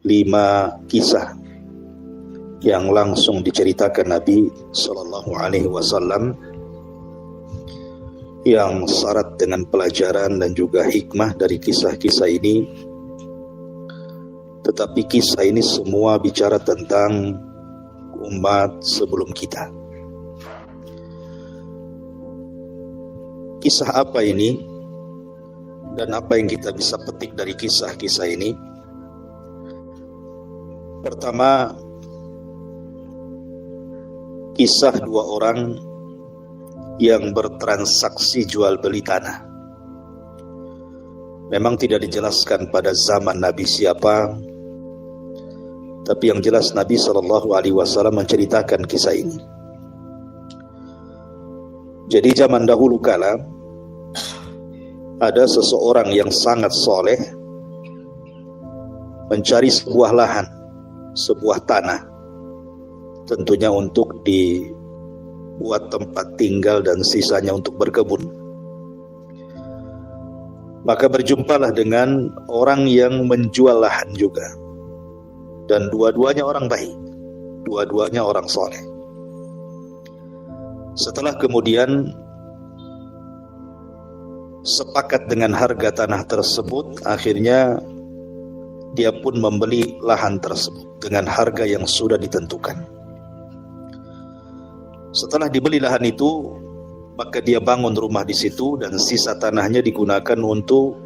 5 kisah yang langsung diceritakan Nabi Sallallahu Alaihi Wasallam yang syarat dengan pelajaran dan juga hikmah dari kisah-kisah ini. Tetapi kisah ini semua bicara tentang umat sebelum kita. Kisah apa ini dan apa yang kita bisa petik dari kisah-kisah ini? Pertama, kisah 2 orang yang bertransaksi jual beli tanah. Memang tidak dijelaskan pada zaman Nabi siapa, tapi yang jelas Nabi Shallallahu Alaihi Wasallam menceritakan kisah ini. Jadi zaman dahulu kala ada seseorang yang sangat soleh mencari sebuah lahan, sebuah tanah, tentunya untuk dibuat tempat tinggal dan sisanya untuk berkebun. Maka berjumpalah dengan orang yang menjual lahan juga, dan dua-duanya orang baik, dua-duanya orang soleh. Setelah kemudian sepakat dengan harga tanah tersebut, akhirnya dia pun membeli lahan tersebut dengan harga yang sudah ditentukan. Setelah dibeli lahan itu, maka dia bangun rumah di situ dan sisa tanahnya digunakan untuk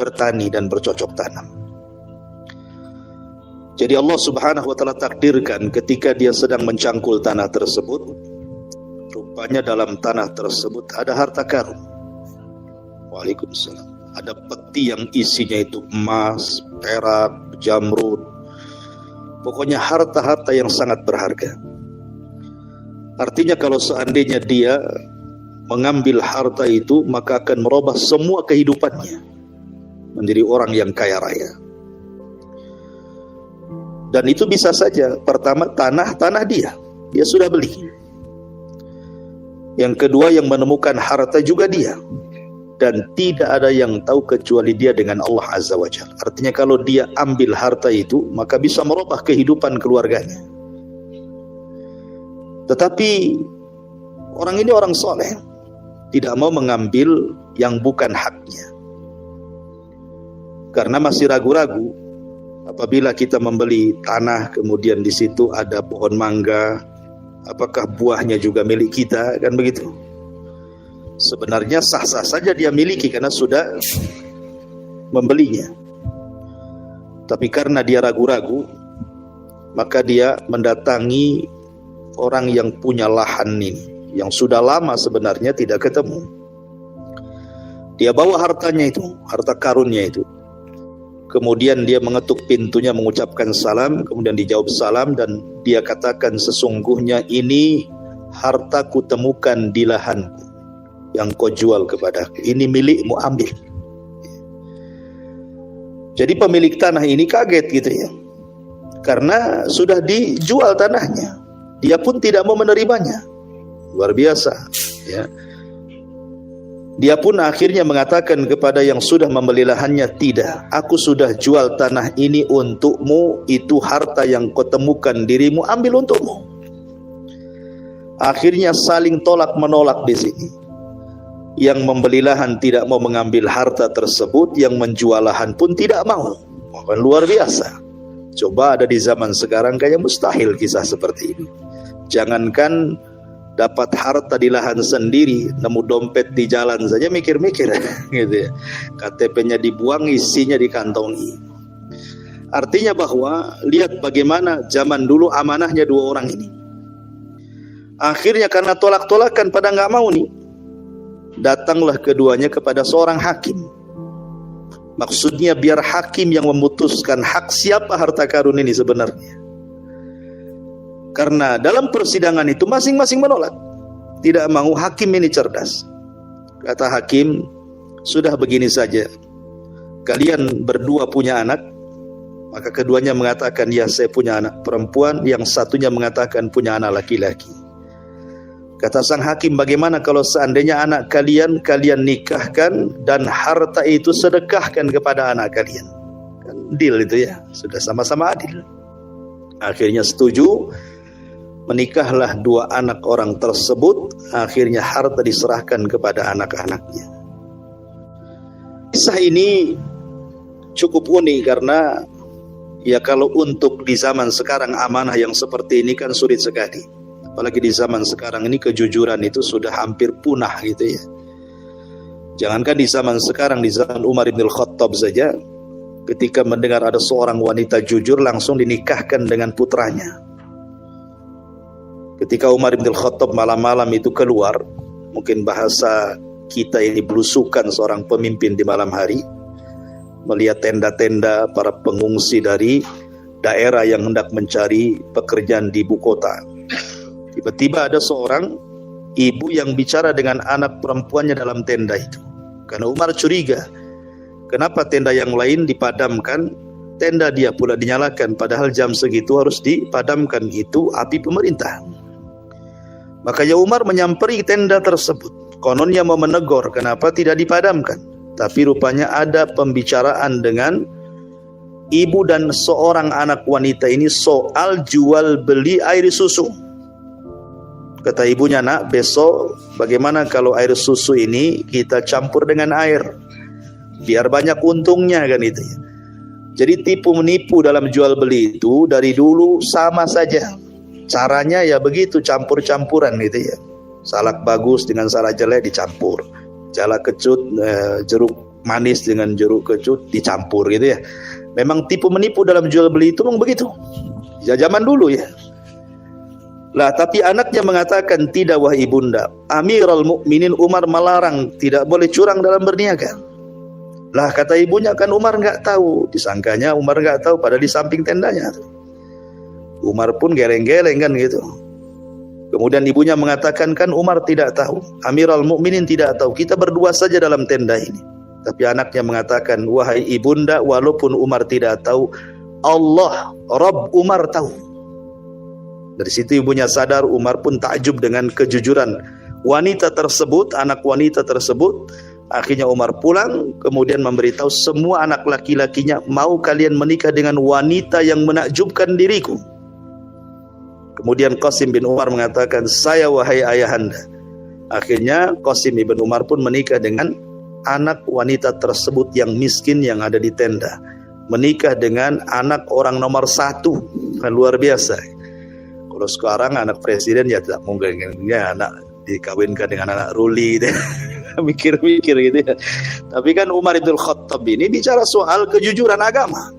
bertani dan bercocok tanam. Jadi Allah Subhanahu wa taala takdirkan ketika dia sedang mencangkul tanah tersebut, rupanya dalam tanah tersebut ada harta karun. Waalaikumsalam. Ada peti yang isinya itu emas, perak, jamrud, pokoknya harta-harta yang sangat berharga. Artinya kalau seandainya dia mengambil harta itu, maka akan merubah semua kehidupannya menjadi orang yang kaya raya. Dan itu bisa saja, pertama tanah dia sudah beli. Yang kedua, yang menemukan harta juga dia, dan tidak ada yang tahu kecuali dia dengan Allah Azza wa Jalla. Artinya kalau dia ambil harta itu, maka bisa merubah kehidupan keluarganya. Tetapi orang ini orang soleh, tidak mau mengambil yang bukan haknya, karena masih ragu-ragu. Apabila kita membeli tanah, kemudian di situ ada pohon mangga, apakah buahnya juga milik kita, kan begitu? Sebenarnya sah-sah saja dia miliki karena sudah membelinya. Tapi karena dia ragu-ragu, maka dia mendatangi orang yang punya lahan ini, yang sudah lama sebenarnya tidak ketemu. Dia bawa hartanya itu, harta karunnya itu. Kemudian dia mengetuk pintunya, mengucapkan salam, kemudian dijawab salam, dan dia katakan, sesungguhnya ini hartaku temukan di lahanku yang kau jual kepadaku, ini milikmu, ambil. Jadi pemilik tanah ini kaget gitu ya, karena sudah dijual tanahnya, dia pun tidak mau menerimanya. Luar biasa ya. Dia pun akhirnya mengatakan kepada yang sudah membeli lahannya, tidak, aku sudah jual tanah ini untukmu, itu harta yang kau temukan dirimu, ambil untukmu. Akhirnya saling tolak menolak di sini. Yang membeli lahan tidak mau mengambil harta tersebut, yang menjual lahan pun tidak mau. Luar biasa. Coba ada di zaman sekarang kayak mustahil kisah seperti ini. Jangankan dapat harta di lahan sendiri, nemu dompet di jalan saja mikir-mikir gitu ya. KTP-nya dibuang, isinya dikantongi. Artinya bahwa lihat bagaimana zaman dulu amanahnya 2 orang ini. Akhirnya karena tolak-tolakan pada nggak mau nih, datanglah keduanya kepada seorang hakim. Maksudnya biar hakim yang memutuskan hak siapa harta karun ini sebenarnya. Karena dalam persidangan itu masing-masing menolak, tidak mau. Hakim ini cerdas. Kata hakim, sudah begini saja, kalian berdua punya anak. Maka keduanya mengatakan, ya saya punya anak perempuan. Yang satunya mengatakan punya anak laki-laki. Kata sang hakim, bagaimana kalau seandainya anak kalian nikahkan dan harta itu sedekahkan kepada anak kalian? kan deal itu ya, sudah sama-sama adil. Akhirnya setuju, menikahlah dua anak orang tersebut. Akhirnya harta diserahkan kepada anak-anaknya. Kisah ini cukup unik karena ya kalau untuk di zaman sekarang amanah yang seperti ini kan sulit sekali. Apalagi di zaman sekarang ini kejujuran itu sudah hampir punah gitu ya. Jangankan di zaman sekarang, di zaman Umar bin Khattab saja, ketika mendengar ada seorang wanita jujur langsung dinikahkan dengan putranya. Ketika Umar bin Khattab malam-malam itu keluar, mungkin bahasa kita ini belusukan seorang pemimpin di malam hari, melihat tenda-tenda para pengungsi dari daerah yang hendak mencari pekerjaan di ibu kota. Tiba-tiba ada seorang ibu yang bicara dengan anak perempuannya dalam tenda itu. Karena Umar curiga, kenapa tenda yang lain dipadamkan, tenda dia pula dinyalakan, padahal jam segitu harus dipadamkan, itu api pemerintah. Makanya Umar menyamperi tenda tersebut. Kononnya mau menegur kenapa tidak dipadamkan, tapi rupanya ada pembicaraan dengan ibu dan seorang anak wanita ini soal jual beli air susu. Kata ibunya, nak, besok bagaimana kalau air susu ini kita campur dengan air, biar banyak untungnya kan itu ya. Jadi tipu menipu dalam jual beli itu dari dulu sama saja. Caranya ya begitu, campur-campuran gitu ya. Salak bagus dengan salak jelek dicampur. Jalak kecut, jeruk manis dengan jeruk kecut dicampur gitu ya. Memang tipu menipu dalam jual beli itu memang begitu. Ya zaman dulu ya. Lah tapi anaknya mengatakan, tidak wahai ibunda, Amirul Mukminin Umar melarang tidak boleh curang dalam berniaga. Lah kata ibunya, kan Umar nggak tahu. Disangkanya Umar nggak tahu, padahal di samping tendanya. Umar pun geleng-geleng kan gitu. Kemudian ibunya mengatakan, kan Umar tidak tahu, Amirul Mukminin tidak tahu, kita berdua saja dalam tenda ini. Tapi anaknya mengatakan, wahai ibunda, walaupun Umar tidak tahu, Allah, Rabb Umar tahu. Dari situ ibunya sadar, Umar pun takjub dengan kejujuran wanita tersebut, anak wanita tersebut. Akhirnya Umar pulang, kemudian memberitahu semua anak laki-lakinya, mau kalian menikah dengan wanita yang menakjubkan diriku. Kemudian Qasim bin Umar mengatakan, saya wahai ayahanda. Akhirnya Qasim bin Umar pun menikah dengan anak wanita tersebut yang miskin yang ada di tenda. Menikah dengan anak orang nomor 1. Luar biasa. Kalau sekarang anak presiden ya tidak mungkin ya anak dikawinkan dengan anak ruli gitu. Mikir-mikir gitu ya. Tapi kan Umar bin Khattab ini bicara soal kejujuran agama.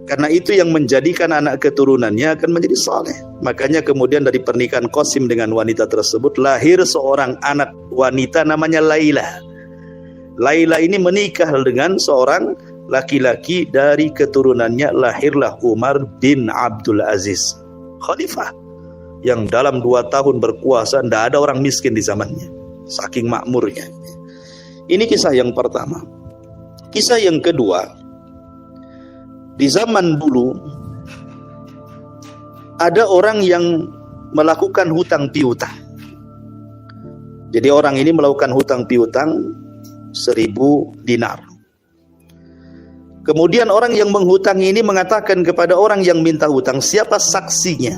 Karena itu yang menjadikan anak keturunannya akan menjadi saleh. Makanya kemudian dari pernikahan Qasim dengan wanita tersebut lahir seorang anak wanita namanya Laila. Laila ini menikah dengan seorang laki-laki, dari keturunannya lahirlah Umar bin Abdul Aziz, khalifah yang dalam 2 tahun berkuasa tidak ada orang miskin di zamannya, saking makmurnya. Ini kisah yang pertama. Kisah yang kedua, di zaman dulu ada orang yang melakukan hutang piutang. Jadi orang ini melakukan hutang piutang 1000 dinar. Kemudian orang yang menghutangi ini mengatakan kepada orang yang minta hutang, siapa saksinya?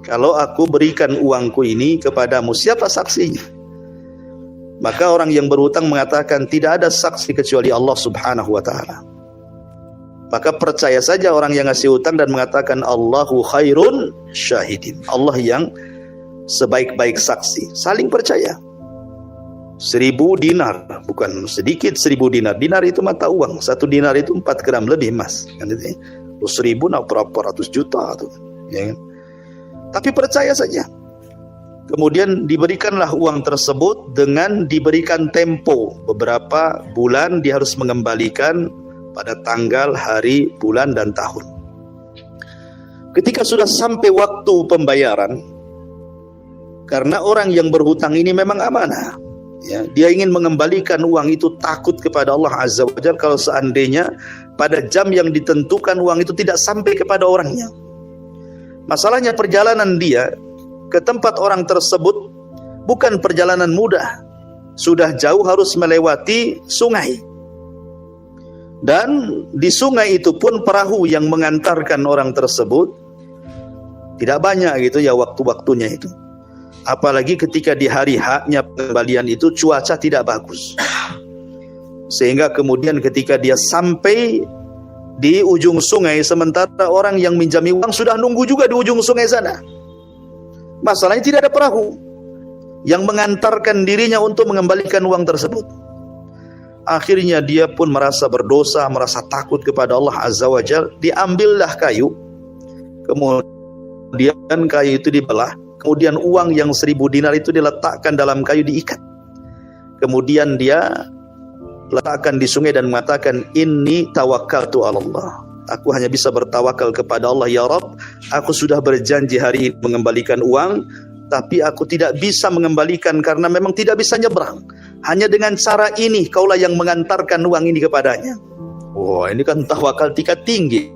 Kalau aku berikan uangku ini kepadamu, siapa saksinya? Maka orang yang berhutang mengatakan, tidak ada saksi kecuali Allah subhanahu wa ta'ala. Maka percaya saja orang yang ngasih hutang dan mengatakan, Allahu khairun syahidin. Allah yang sebaik-baik saksi. Saling percaya. 1000 dinar, bukan sedikit 1000 dinar. Dinar itu mata uang. 1 dinar itu 4 gram lebih emas. Kan itu, 1000 nak berapa ratus juta tuh. Ya kan? Tapi percaya saja. Kemudian diberikanlah uang tersebut dengan diberikan tempo. Beberapa bulan dia harus mengembalikan pada tanggal, hari, bulan, dan tahun. Ketika sudah sampai waktu pembayaran, karena orang yang berhutang ini memang amanah, ya, dia ingin mengembalikan uang itu, takut kepada Allah Azza wa Jalla kalau seandainya pada jam yang ditentukan uang itu tidak sampai kepada orangnya. Masalahnya perjalanan dia ke tempat orang tersebut bukan perjalanan mudah. Sudah jauh, harus melewati sungai. Dan di sungai itu pun perahu yang mengantarkan orang tersebut tidak banyak gitu ya waktu-waktunya itu. Apalagi ketika di hari haknya pengembalian itu cuaca tidak bagus. Sehingga kemudian ketika dia sampai di ujung sungai, sementara orang yang minjami uang sudah nunggu juga di ujung sungai sana. Masalahnya tidak ada perahu yang mengantarkan dirinya untuk mengembalikan uang tersebut. Akhirnya dia pun merasa berdosa, merasa takut kepada Allah Azza wa Jalla. Diambillah kayu, kemudian kayu itu dibelah, kemudian uang yang 1000 dinar itu diletakkan dalam kayu, diikat. Kemudian dia letakkan di sungai dan mengatakan, inni tawakkaltu 'ala Allah. Aku hanya bisa bertawakal kepada Allah, ya Rabb. Aku sudah berjanji hari ini mengembalikan uang, tapi aku tidak bisa mengembalikan karena memang tidak bisa nyebrang. Hanya dengan cara ini kaulah yang mengantarkan uang ini kepadanya. Wah, ini kan tawakal tingkat tinggi.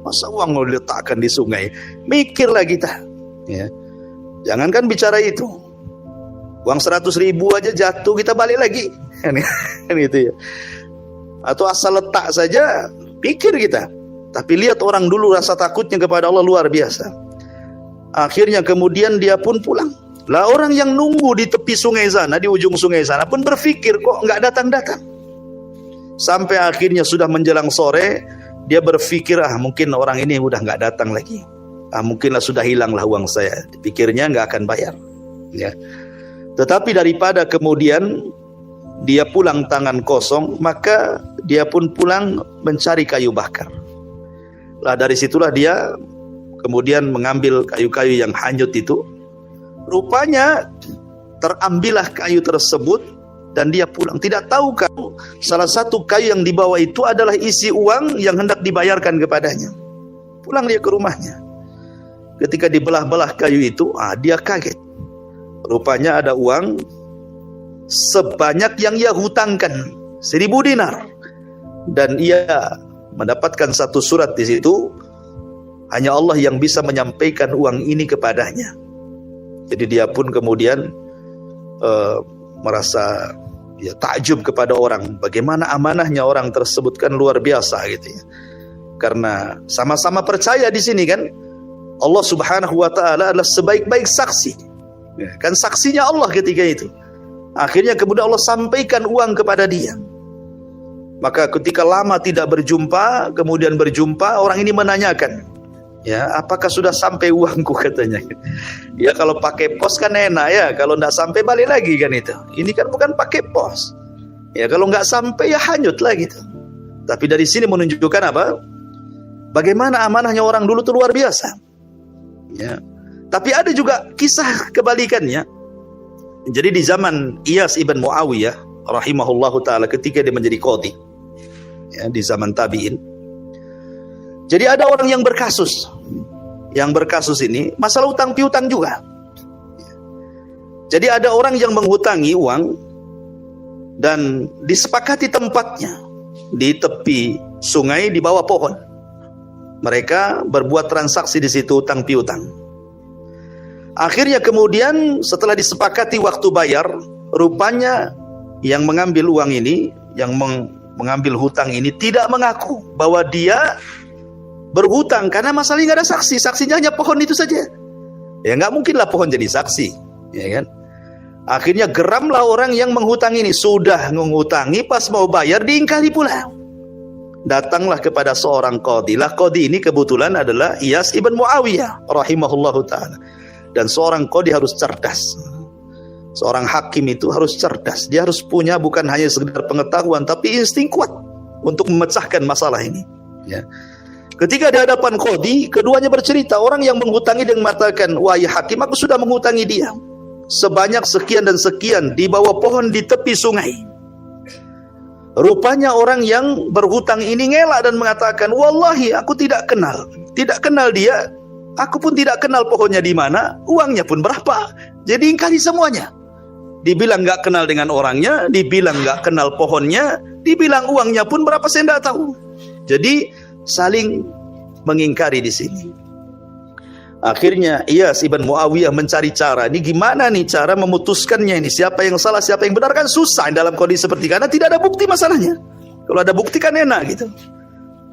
Masa uang mau diletakkan di sungai? Mikirlah kita. Ya. Jangankan bicara itu. Uang 100.000 aja jatuh, kita balik lagi. Kan itu ya. Atau asal letak saja, pikir kita. Tapi lihat orang dulu rasa takutnya kepada Allah luar biasa. Akhirnya kemudian dia pun pulang. Lah orang yang nunggu di tepi sungai sana, di ujung sungai sana pun berpikir kok nggak datang-datang. Sampai akhirnya sudah menjelang sore, dia berpikir mungkin orang ini udah nggak datang lagi. Mungkinlah sudah hilanglah uang saya. Pikirnya nggak akan bayar. Ya. Tetapi daripada kemudian dia pulang tangan kosong, maka dia pun pulang mencari kayu bakar. Lah dari situlah dia kemudian mengambil kayu-kayu yang hanyut itu. Rupanya terambillah kayu tersebut dan dia pulang. Tidak tahu kalau salah satu kayu yang dibawa itu adalah isi uang yang hendak dibayarkan kepadanya. Pulang dia ke rumahnya. Ketika dibelah-belah kayu itu, dia kaget. Rupanya ada uang sebanyak yang ia hutangkan, 1000 dinar. Dan ia mendapatkan satu surat di situ. Hanya Allah yang bisa menyampaikan uang ini kepadanya. Jadi dia pun kemudian merasa takjub kepada orang. Bagaimana amanahnya orang tersebut, kan luar biasa gitu ya. Karena sama-sama percaya di sini kan, Allah Subhanahu wa taala adalah sebaik-baik saksi. Ya, kan saksinya Allah ketika itu. Akhirnya kemudian Allah sampaikan uang kepada dia. Maka ketika lama tidak berjumpa, kemudian berjumpa, orang ini menanyakan, ya, apakah sudah sampai uangku, katanya. Ya kalau pakai pos kan enak ya, kalau nggak sampai balik lagi kan itu. Ini kan bukan pakai pos. Ya kalau nggak sampai ya hanyut lah gitu. Tapi dari sini menunjukkan apa? Bagaimana amanahnya orang dulu itu luar biasa. Ya. Tapi ada juga kisah kebalikannya. Jadi di zaman Iyas ibn Muawiyah rahimahullahu taala, ketika dia menjadi qadhi, ya, di zaman tabi'in. Jadi ada orang yang berkasus. Yang berkasus ini masalah utang piutang juga. Jadi ada orang yang menghutangi uang dan disepakati tempatnya di tepi sungai di bawah pohon. Mereka berbuat transaksi di situ utang piutang. Akhirnya kemudian setelah disepakati waktu bayar, rupanya yang mengambil uang ini, yang mengambil hutang ini tidak mengaku bahwa dia berhutang, karena masalahnya nggak ada saksi. Saksinya hanya pohon itu saja. Ya nggak mungkinlah pohon jadi saksi, ya kan? Akhirnya geramlah orang yang menghutang ini. Sudah menghutangi, pas mau bayar diingkari pula. Datanglah kepada seorang qadhi. Lah qadhi ini kebetulan adalah Iyas ibn Muawiyah rahimahullahu ta'ala. Dan seorang qadhi harus cerdas. Seorang hakim itu harus cerdas. Dia harus punya bukan hanya sekedar pengetahuan, tapi insting kuat untuk memecahkan masalah ini. Ya. Ketika di hadapan qadhi, keduanya bercerita. Orang yang menghutangi dan mengatakan, wahai hakim, aku sudah menghutangi dia sebanyak sekian dan sekian di bawah pohon di tepi sungai. Rupanya orang yang berhutang ini ngelak dan mengatakan, wallahi aku tidak kenal dia, aku pun tidak kenal pohonnya di mana, uangnya pun berapa. Jadi ingkari semuanya. Dibilang nggak kenal dengan orangnya, dibilang nggak kenal pohonnya, dibilang uangnya pun berapa saya tidak tahu. Jadi saling mengingkari di sini. Akhirnya Iyas ibn Muawiyah mencari cara. Ini gimana nih cara memutuskannya ini? Siapa yang salah, siapa yang benar, kan susah dalam kondisi seperti karena tidak ada bukti masalahnya. Kalau ada bukti kan enak gitu.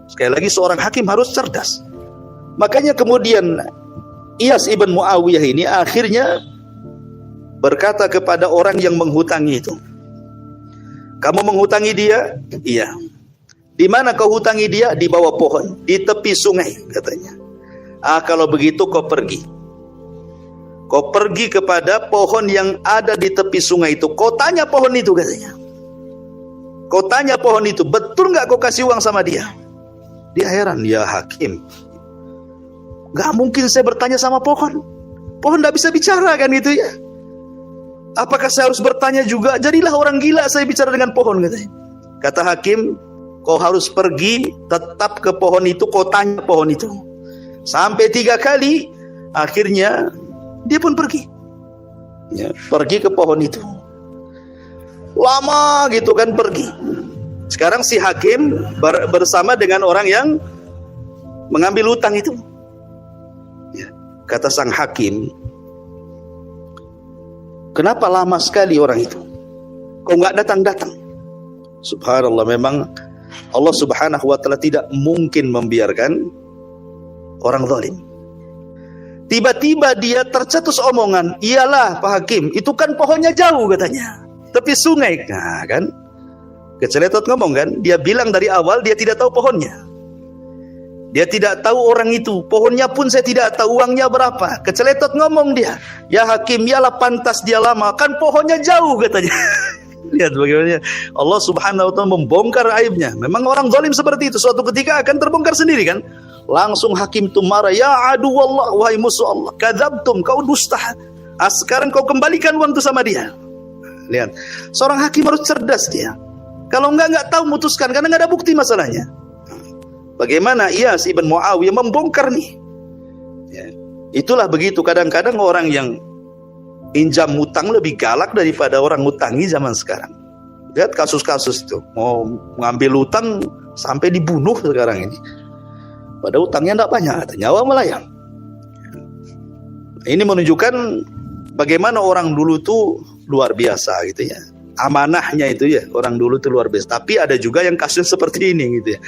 Sekali lagi seorang hakim harus cerdas. Makanya kemudian Iyas ibn Muawiyah ini akhirnya berkata kepada orang yang menghutangi itu, "Kamu menghutangi dia?" "Iya." "Di mana kau hutangi dia?" "Di bawah pohon, di tepi sungai," katanya. Kalau begitu kau pergi. Kau pergi kepada pohon yang ada di tepi sungai itu. Kau tanya pohon itu," katanya. "Kau tanya pohon itu, betul nggak kau kasih uang sama dia?" Dia heran, "Ya hakim, nggak mungkin saya bertanya sama pohon. Pohon nggak bisa bicara kan gitu ya. Apakah saya harus bertanya juga? Jadilah orang gila saya bicara dengan pohon," katanya. Kata hakim, "Kau harus pergi tetap ke pohon itu, kau tanya pohon itu." Sampai 3 kali, akhirnya dia pun pergi. Ya, pergi ke pohon itu. Lama gitu kan pergi. Sekarang si hakim bersama dengan orang yang mengambil hutang itu. Ya, kata sang hakim, "Kenapa lama sekali orang itu? Kok nggak datang-datang?" Subhanallah, memang Allah subhanahu wa ta'ala tidak mungkin membiarkan orang zalim. Tiba-tiba dia tercetus omongan, "Iyalah Pak Hakim, itu kan pohonnya jauh," katanya, "tepi sungai." Nah kan, keceletot ngomong kan. Dia bilang dari awal dia tidak tahu pohonnya. Dia tidak tahu orang itu. Pohonnya pun saya tidak tahu uangnya berapa. Keceletot ngomong dia, "Ya hakim, iyalah pantas dia lama. Kan pohonnya jauh," katanya. Lihat bagaimana Allah subhanahu wa ta'ala membongkar aibnya. Memang orang zalim seperti itu. Suatu ketika akan terbongkar sendiri kan. Langsung hakim itu marah, "Ya adu Allah, wahai musuh Allah. Kadzabtum, kau dusta. Sekarang kau kembalikan uang itu sama dia." Lihat. Seorang hakim harus cerdas dia. Kalau nggak tahu memutuskan, karena nggak ada bukti masalahnya. Bagaimana Iyas ibn Muawiyah membongkar nih? Ya. Itulah begitu, kadang-kadang orang yang injam hutang lebih galak daripada orang ngutangi zaman sekarang. Lihat kasus-kasus itu, mau mengambil hutang sampai dibunuh sekarang ini. Pada hutangnya tidak banyak, nyawa melayang. Ini menunjukkan bagaimana orang dulu tuh luar biasa gitu ya. Amanahnya itu ya, orang dulu tuh luar biasa. Tapi ada juga yang kasus seperti ini gitu ya.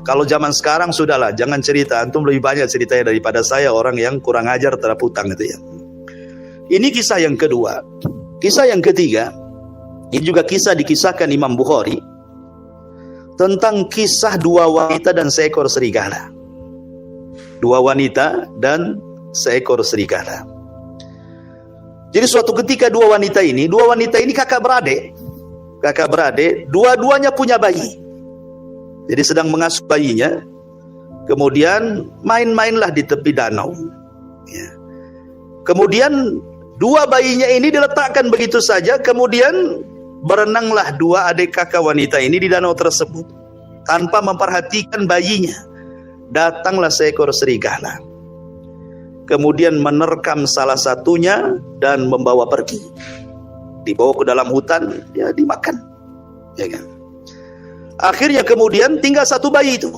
Kalau zaman sekarang sudahlah, jangan cerita. Antum lebih banyak ceritanya daripada saya, orang yang kurang ajar terhadap hutang gitu ya. Ini kisah yang kedua. Kisah yang ketiga, ini juga kisah dikisahkan Imam Bukhari tentang kisah 2 wanita dan seekor serigala. 2 wanita dan seekor serigala. Jadi suatu ketika 2 wanita ini kakak beradik. Kakak beradik, dua-duanya punya bayi. Jadi sedang mengasuh bayinya. Kemudian main-mainlah di tepi danau. Ya. Kemudian 2 bayinya ini diletakkan begitu saja. Kemudian berenanglah 2 adik kakak wanita ini di danau tersebut tanpa memperhatikan bayinya. Datanglah seekor serigala. Kemudian menerkam salah satunya dan membawa pergi. Dibawa ke dalam hutan, ya dimakan. Ya kan? Akhirnya kemudian tinggal 1 bayi itu.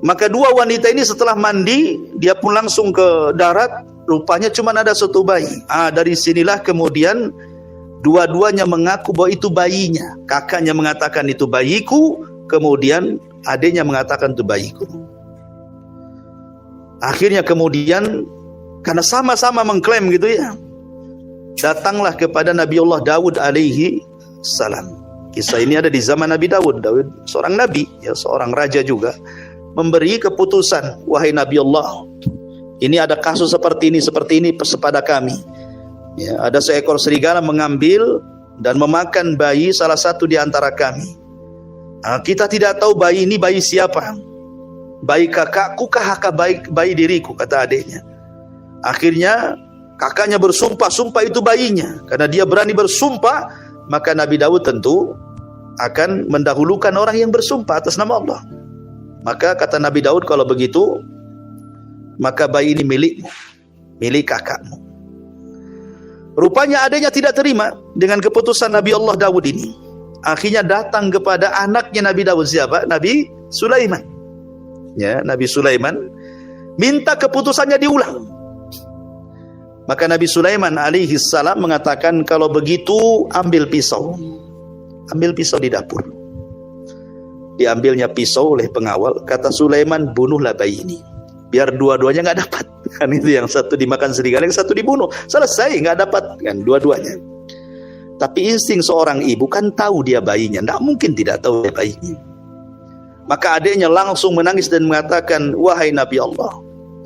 Maka 2 wanita ini setelah mandi, dia pun langsung ke darat. Rupanya cuma ada 1 bayi. Dari sinilah kemudian dua-duanya mengaku bahwa itu bayinya. Kakaknya mengatakan itu bayiku, kemudian adiknya mengatakan itu bayiku. Akhirnya kemudian karena sama-sama mengklaim gitu ya, datanglah kepada Nabiullah Daud alaihi salam. Kisah ini ada di zaman Nabi Daud. Daud seorang nabi, ya seorang raja juga, memberi keputusan, "Wahai Nabiullah, ini ada kasus seperti ini pada kami. Ya, ada seekor serigala mengambil dan memakan bayi salah satu di antara kami. Kita tidak tahu bayi ini bayi siapa. Bayi kakakku kah bayi diriku," kata adiknya. Akhirnya kakaknya bersumpah itu bayinya. Karena dia berani bersumpah, maka Nabi Daud tentu akan mendahulukan orang yang bersumpah atas nama Allah. Maka kata Nabi Daud, "Kalau begitu, maka bayi ini milikmu, milik kakakmu." Rupanya adiknya tidak terima dengan keputusan Nabi Allah Daud ini. Akhirnya datang kepada anaknya Nabi Daud, siapa? Nabi Sulaiman. Ya, Nabi Sulaiman minta keputusannya diulang. Maka Nabi Sulaiman alaihi salam mengatakan, "Kalau begitu ambil pisau. Ambil pisau di dapur." diambilnya pisau oleh pengawal. Kata Sulaiman, bunuhlah bayi ini, biar dua-duanya nggak dapat. Kan itu, yang satu dimakan serigala, yang satu dibunuh. Selesai, nggak dapat kan dua-duanya. Tapi insting seorang ibu kan tahu dia bayinya, nggak mungkin tidak tahu dia bayinya. Maka adiknya langsung menangis dan mengatakan, wahai Nabi Allah,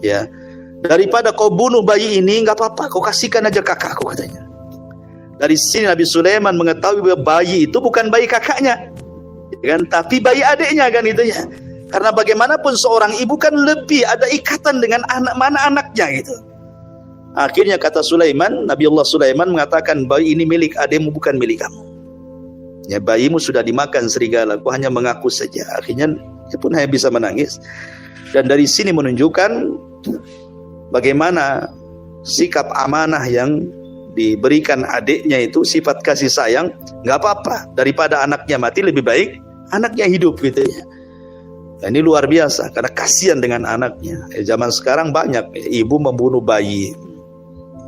ya, daripada kau bunuh bayi ini, nggak apa-apa, kau kasihkan aja kakakku, katanya. Dari sini Nabi Sulaiman mengetahui bahwa bayi itu bukan bayi kakaknya, kan, tapi bayi adiknya, kan itu ya. Karena bagaimanapun seorang ibu kan lebih ada ikatan dengan anak, mana anaknya gitu. Akhirnya kata Sulaiman, Nabi Allah Sulaiman mengatakan, bayi ini milik adikmu, bukan milik kamu. Ya, bayimu sudah dimakan serigala, kau hanya mengaku saja. Akhirnya dia pun hanya bisa menangis. Dan dari sini menunjukkan bagaimana sikap amanah yang diberikan adiknya itu, sifat kasih sayang. Nggak apa-apa, daripada anaknya mati lebih baik anaknya hidup gitu ya. Nah, ini luar biasa karena kasihan dengan anaknya. Zaman sekarang banyak ibu membunuh bayi,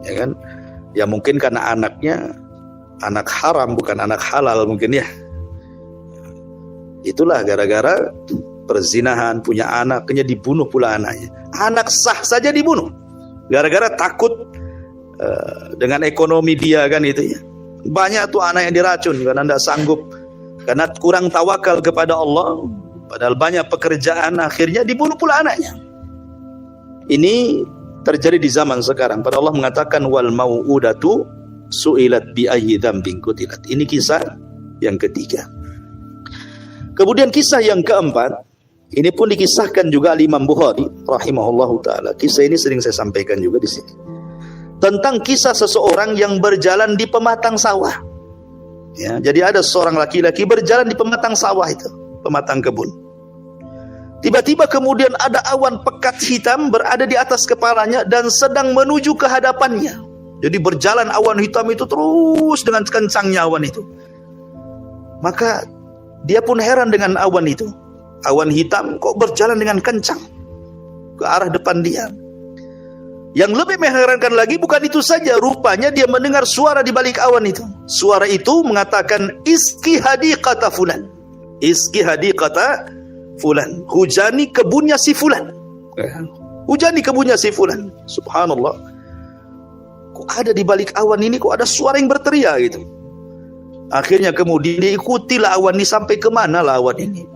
ya kan? Ya mungkin karena anaknya anak haram, bukan anak halal mungkin ya. Itulah gara-gara perzinahan, punya anaknya dibunuh pula anaknya. Anak sah saja dibunuh, gara-gara takut dengan ekonomi dia, kan itu ya. Banyak tuh anak yang diracun karena tidak sanggup, karena kurang tawakal kepada Allah. Padahal banyak pekerjaan, akhirnya dibunuh pula anaknya. Ini terjadi di zaman sekarang. Padahal Allah mengatakan wal mau'udatu su'ilat bi ayyi dzambin qutilat. Ini kisah yang ketiga. Kemudian kisah yang keempat, ini pun dikisahkan juga oleh Imam Bukhari rahimahullahu taala. Kisah ini sering saya sampaikan juga di sini. Tentang kisah seseorang yang berjalan di pematang sawah. Ya, jadi ada seorang laki-laki berjalan di pematang sawah itu, pematang kebun. Tiba-tiba kemudian ada awan pekat hitam berada di atas kepalanya dan sedang menuju ke hadapannya. Jadi berjalan awan hitam itu terus dengan kencangnya awan itu. Maka dia pun heran dengan awan itu. Awan hitam kok berjalan dengan kencang ke arah depan dia. Yang lebih mengherankan lagi bukan itu saja, rupanya dia mendengar suara di balik awan itu. Suara itu mengatakan, iski hadiqata fulan. Iski hadiqata fulan. Hujani kebunnya si fulan. Hujani kebunnya si fulan. Subhanallah. Kok ada di balik awan ini, kok ada suara yang berteriak gitu. Akhirnya kemudian diikutilah awan ini sampai kemana lah awan ini.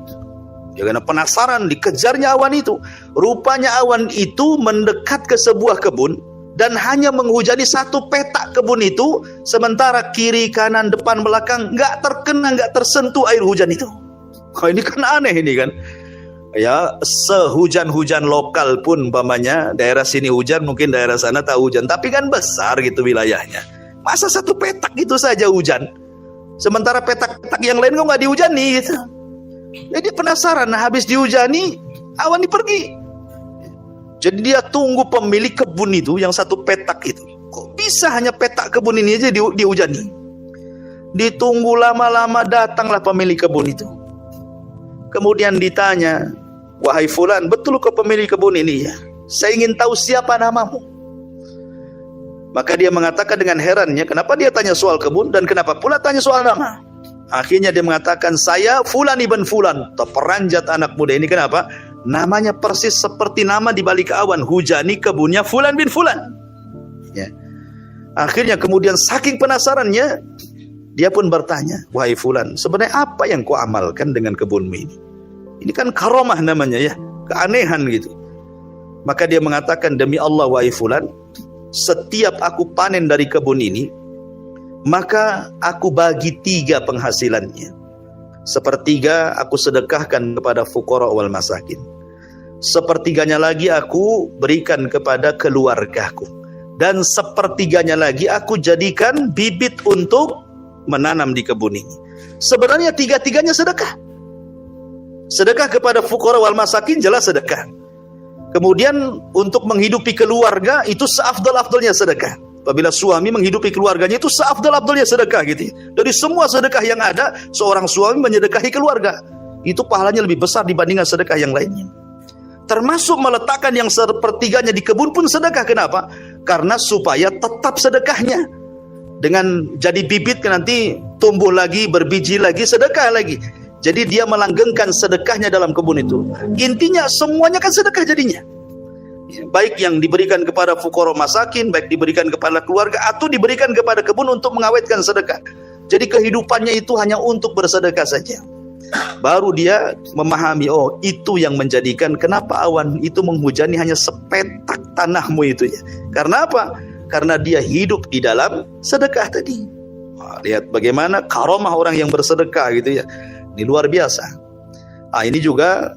Ya, karena penasaran, dikejarnya awan itu. Rupanya awan itu mendekat ke sebuah kebun dan hanya menghujani satu petak kebun itu, sementara kiri, kanan, depan, belakang nggak terkena, nggak tersentuh air hujan itu. Oh, ini kan aneh ini kan. Ya, sehujan-hujan lokal pun umpamanya daerah sini hujan, mungkin daerah sana tak hujan, tapi kan besar gitu wilayahnya. Masa satu petak gitu saja hujan, sementara petak-petak yang lain kok nggak dihujani gitu. Jadi penasaran, habis dihujani awan ini pergi. Jadi dia tunggu pemilik kebun itu yang satu petak itu. Kok bisa hanya petak kebun ini aja dihujani? Ditunggu lama-lama, datanglah pemilik kebun itu. Kemudian ditanya, wahai fulan, betul kau pemilik kebun ini ya? Saya ingin tahu siapa namamu. Maka dia mengatakan dengan herannya, kenapa dia tanya soal kebun dan kenapa pula tanya soal nama? Akhirnya dia mengatakan, saya Fulan ibn Fulan. Terperanjat anak muda ini, kenapa? Namanya persis seperti nama di balik awan, hujani kebunnya Fulan bin Fulan. Ya. Akhirnya kemudian saking penasarannya, dia pun bertanya, wahai Fulan, sebenarnya apa yang kau amalkan dengan kebunmu ini? Ini kan karomah namanya ya, keanehan gitu. Maka dia mengatakan, demi Allah wahai Fulan, setiap aku panen dari kebun ini, maka aku bagi 3 penghasilannya. Sepertiga aku sedekahkan kepada fuqara wal masakin. Sepertiganya lagi aku berikan kepada keluargaku. Dan sepertiganya lagi aku jadikan bibit untuk menanam di kebun ini. Sebenarnya 3-tiganya sedekah. Sedekah kepada fuqara wal masakin jelas sedekah. Kemudian untuk menghidupi keluarga itu seafdal-afdalnya sedekah. Apabila suami menghidupi keluarganya itu seafdal-afdalnya sedekah gitu. Dari semua sedekah yang ada, seorang suami menyedekahi keluarga, itu pahalanya lebih besar dibandingkan sedekah yang lainnya. Termasuk meletakkan yang sepertiganya di kebun pun sedekah. Kenapa? Karena supaya tetap sedekahnya. Dengan jadi bibit nanti tumbuh lagi, berbiji lagi, sedekah lagi. Jadi dia melanggengkan sedekahnya dalam kebun itu. Intinya semuanya kan sedekah jadinya. Baik yang diberikan kepada fuqara masakin, baik diberikan kepada keluarga, atau diberikan kepada kebun untuk mengawetkan sedekah. Jadi kehidupannya itu hanya untuk bersedekah saja. Baru dia memahami, oh itu yang menjadikan kenapa awan itu menghujani hanya sepetak tanahmu itu ya. Karena apa? Karena dia hidup di dalam sedekah tadi. Wah, lihat bagaimana karamah orang yang bersedekah gitu ya. Ini luar biasa. Ini juga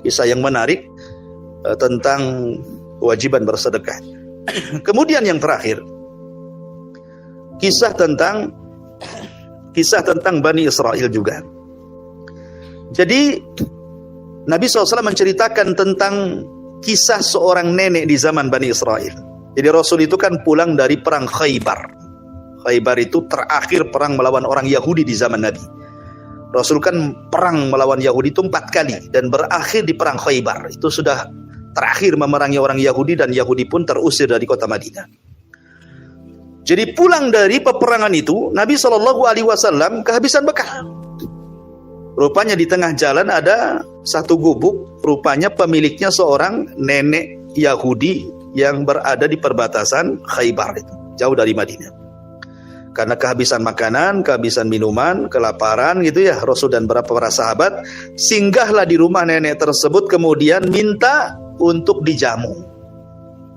kisah yang menarik tentang kewajiban bersedekah. Kemudian yang terakhir, kisah tentang Bani Israel juga. Jadi Nabi SAW menceritakan tentang kisah seorang nenek di zaman Bani Israel. Jadi Rasul itu kan pulang dari perang Khaybar. Khaybar itu terakhir perang melawan orang Yahudi di zaman Nabi. Rasul kan perang melawan Yahudi itu 4 kali dan berakhir di perang Khaybar. Itu sudah terakhir memerangi orang Yahudi dan Yahudi pun terusir dari kota Madinah. Jadi pulang dari peperangan itu, Nabi SAW kehabisan bekal. Rupanya di tengah jalan ada satu gubuk, rupanya pemiliknya seorang nenek Yahudi yang berada di perbatasan Khaybar itu, jauh dari Madinah. Karena kehabisan makanan, kehabisan minuman, kelaparan gitu ya, Rasul dan beberapa para sahabat singgahlah di rumah nenek tersebut, kemudian minta untuk dijamu.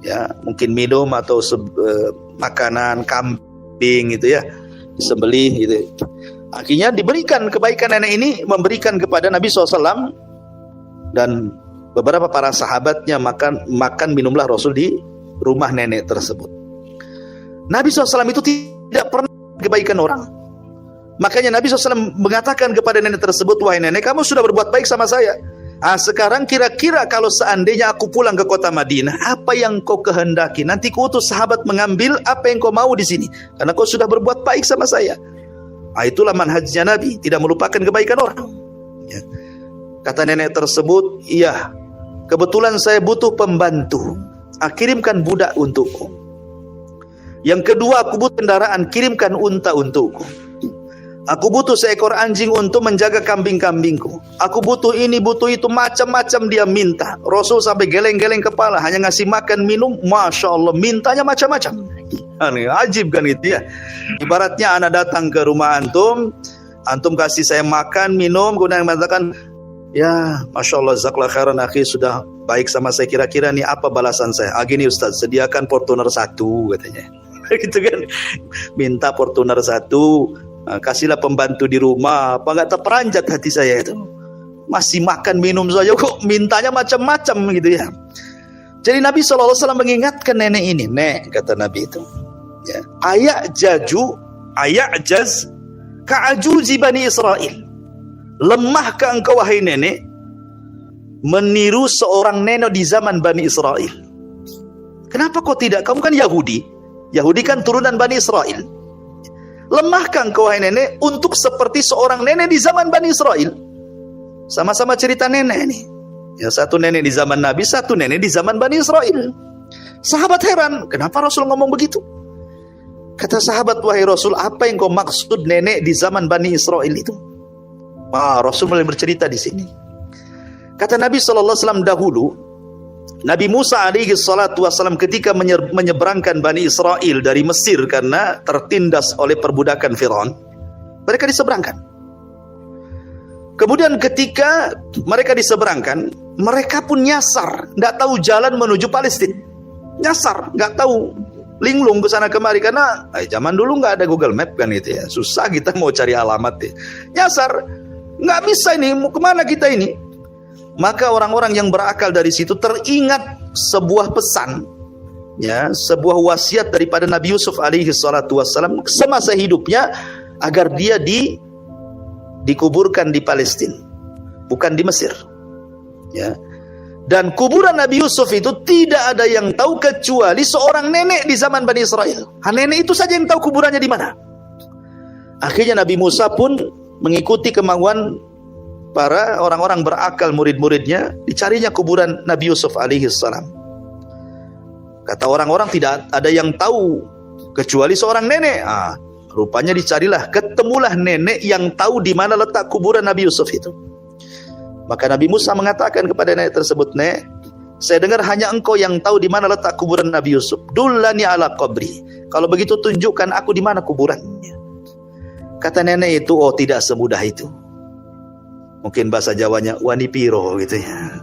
Ya, mungkin minum atau makanan kambing gitu ya, disembelih gitu. Akhirnya diberikan kebaikan nenek ini, memberikan kepada Nabi SAW dan beberapa para sahabatnya makan minumlah Rasul di rumah nenek tersebut. Nabi SAW itu tidak pernah kebaikan orang. Makanya Nabi SAW mengatakan kepada nenek tersebut, wahai nenek, kamu sudah berbuat baik sama saya. Sekarang kira-kira kalau seandainya aku pulang ke kota Madinah, apa yang kau kehendaki? Nanti ku utus sahabat mengambil apa yang kau mau di sini, karena kau sudah berbuat baik sama saya. Itulah manhajnya Nabi, tidak melupakan kebaikan orang. Ya. Kata nenek tersebut, iya, kebetulan saya butuh pembantu. Kirimkan budak untukku. Yang kedua, aku butuh kendaraan, kirimkan unta untukku. Aku butuh seekor anjing untuk menjaga kambing-kambingku. Aku butuh ini, butuh itu, macam-macam dia minta. Rasul sampai geleng-geleng kepala, hanya ngasih makan, minum, Masya Allah, mintanya macam-macam. Aneh, ajib kan itu ya. Ibaratnya anak datang ke rumah antum kasih saya makan, minum, kemudian mengatakan, ya Masya Allah, jazakallahu khairan akhi, sudah baik sama saya, kira-kira nih apa balasan saya? Gini Ustaz, sediakan Fortuner 1 katanya. Gitu kan, minta Fortuner 1, kasihlah pembantu di rumah. Apa nggak terperanjat hati saya itu, masih makan minum saja kok mintanya macam-macam gitu ya. Jadi Nabi SAW mengingatkan nenek ini, nek, kata Nabi itu, ya, ayak jaz ka'ajuzi Bani Israel. Lemahkah engkau wahai nenek meniru seorang nenek di zaman Bani Israel? Kenapa kau tidak? Kamu kan Yahudi kan turunan Bani Israel. Lemahkah engkau wahai nenek untuk seperti seorang nenek di zaman Bani Israel? Sama-sama cerita nenek ini. Ya, satu nenek di zaman Nabi, satu nenek di zaman Bani Israel. Sahabat heran, kenapa Rasul ngomong begitu? Kata sahabat, wahai Rasul, apa yang kau maksud nenek di zaman Bani Israel itu? Rasul mulai bercerita di sini. Kata Nabi SAW dahulu, Nabi Musa alaihi salatu wassalam ketika menyeberangkan Bani Israel dari Mesir karena tertindas oleh perbudakan Firaun, mereka diseberangkan. Kemudian ketika mereka diseberangkan, mereka pun nyasar, nggak tahu jalan menuju Palestina. Nyasar, nggak tahu, linglung ke sana kemari, karena zaman dulu nggak ada Google Map kan itu ya, susah kita mau cari alamat ya. Nyasar, nggak bisa ini, mau kemana kita ini? Maka orang-orang yang berakal dari situ teringat sebuah pesan, ya, sebuah wasiat daripada Nabi Yusuf alaihi salatu wassalam semasa hidupnya, agar dia dikuburkan di Palestina, bukan di Mesir. Ya. Dan kuburan Nabi Yusuf itu tidak ada yang tahu kecuali seorang nenek di zaman Bani Israel. Nenek itu saja yang tahu kuburannya di mana. Akhirnya Nabi Musa pun mengikuti kemauan para orang-orang berakal, murid-muridnya, dicarinya kuburan Nabi Yusuf alaihi salam. Kata orang-orang tidak ada yang tahu kecuali seorang nenek. Rupanya dicarilah, ketemulah nenek yang tahu di mana letak kuburan Nabi Yusuf itu. Maka Nabi Musa mengatakan kepada nenek tersebut, "Nek, saya dengar hanya engkau yang tahu di mana letak kuburan Nabi Yusuf. Dullani ala qabri. Kalau begitu tunjukkan aku di mana kuburannya." Kata nenek itu, "Oh, tidak semudah itu." Mungkin bahasa Jawanya wani piro gitu ya.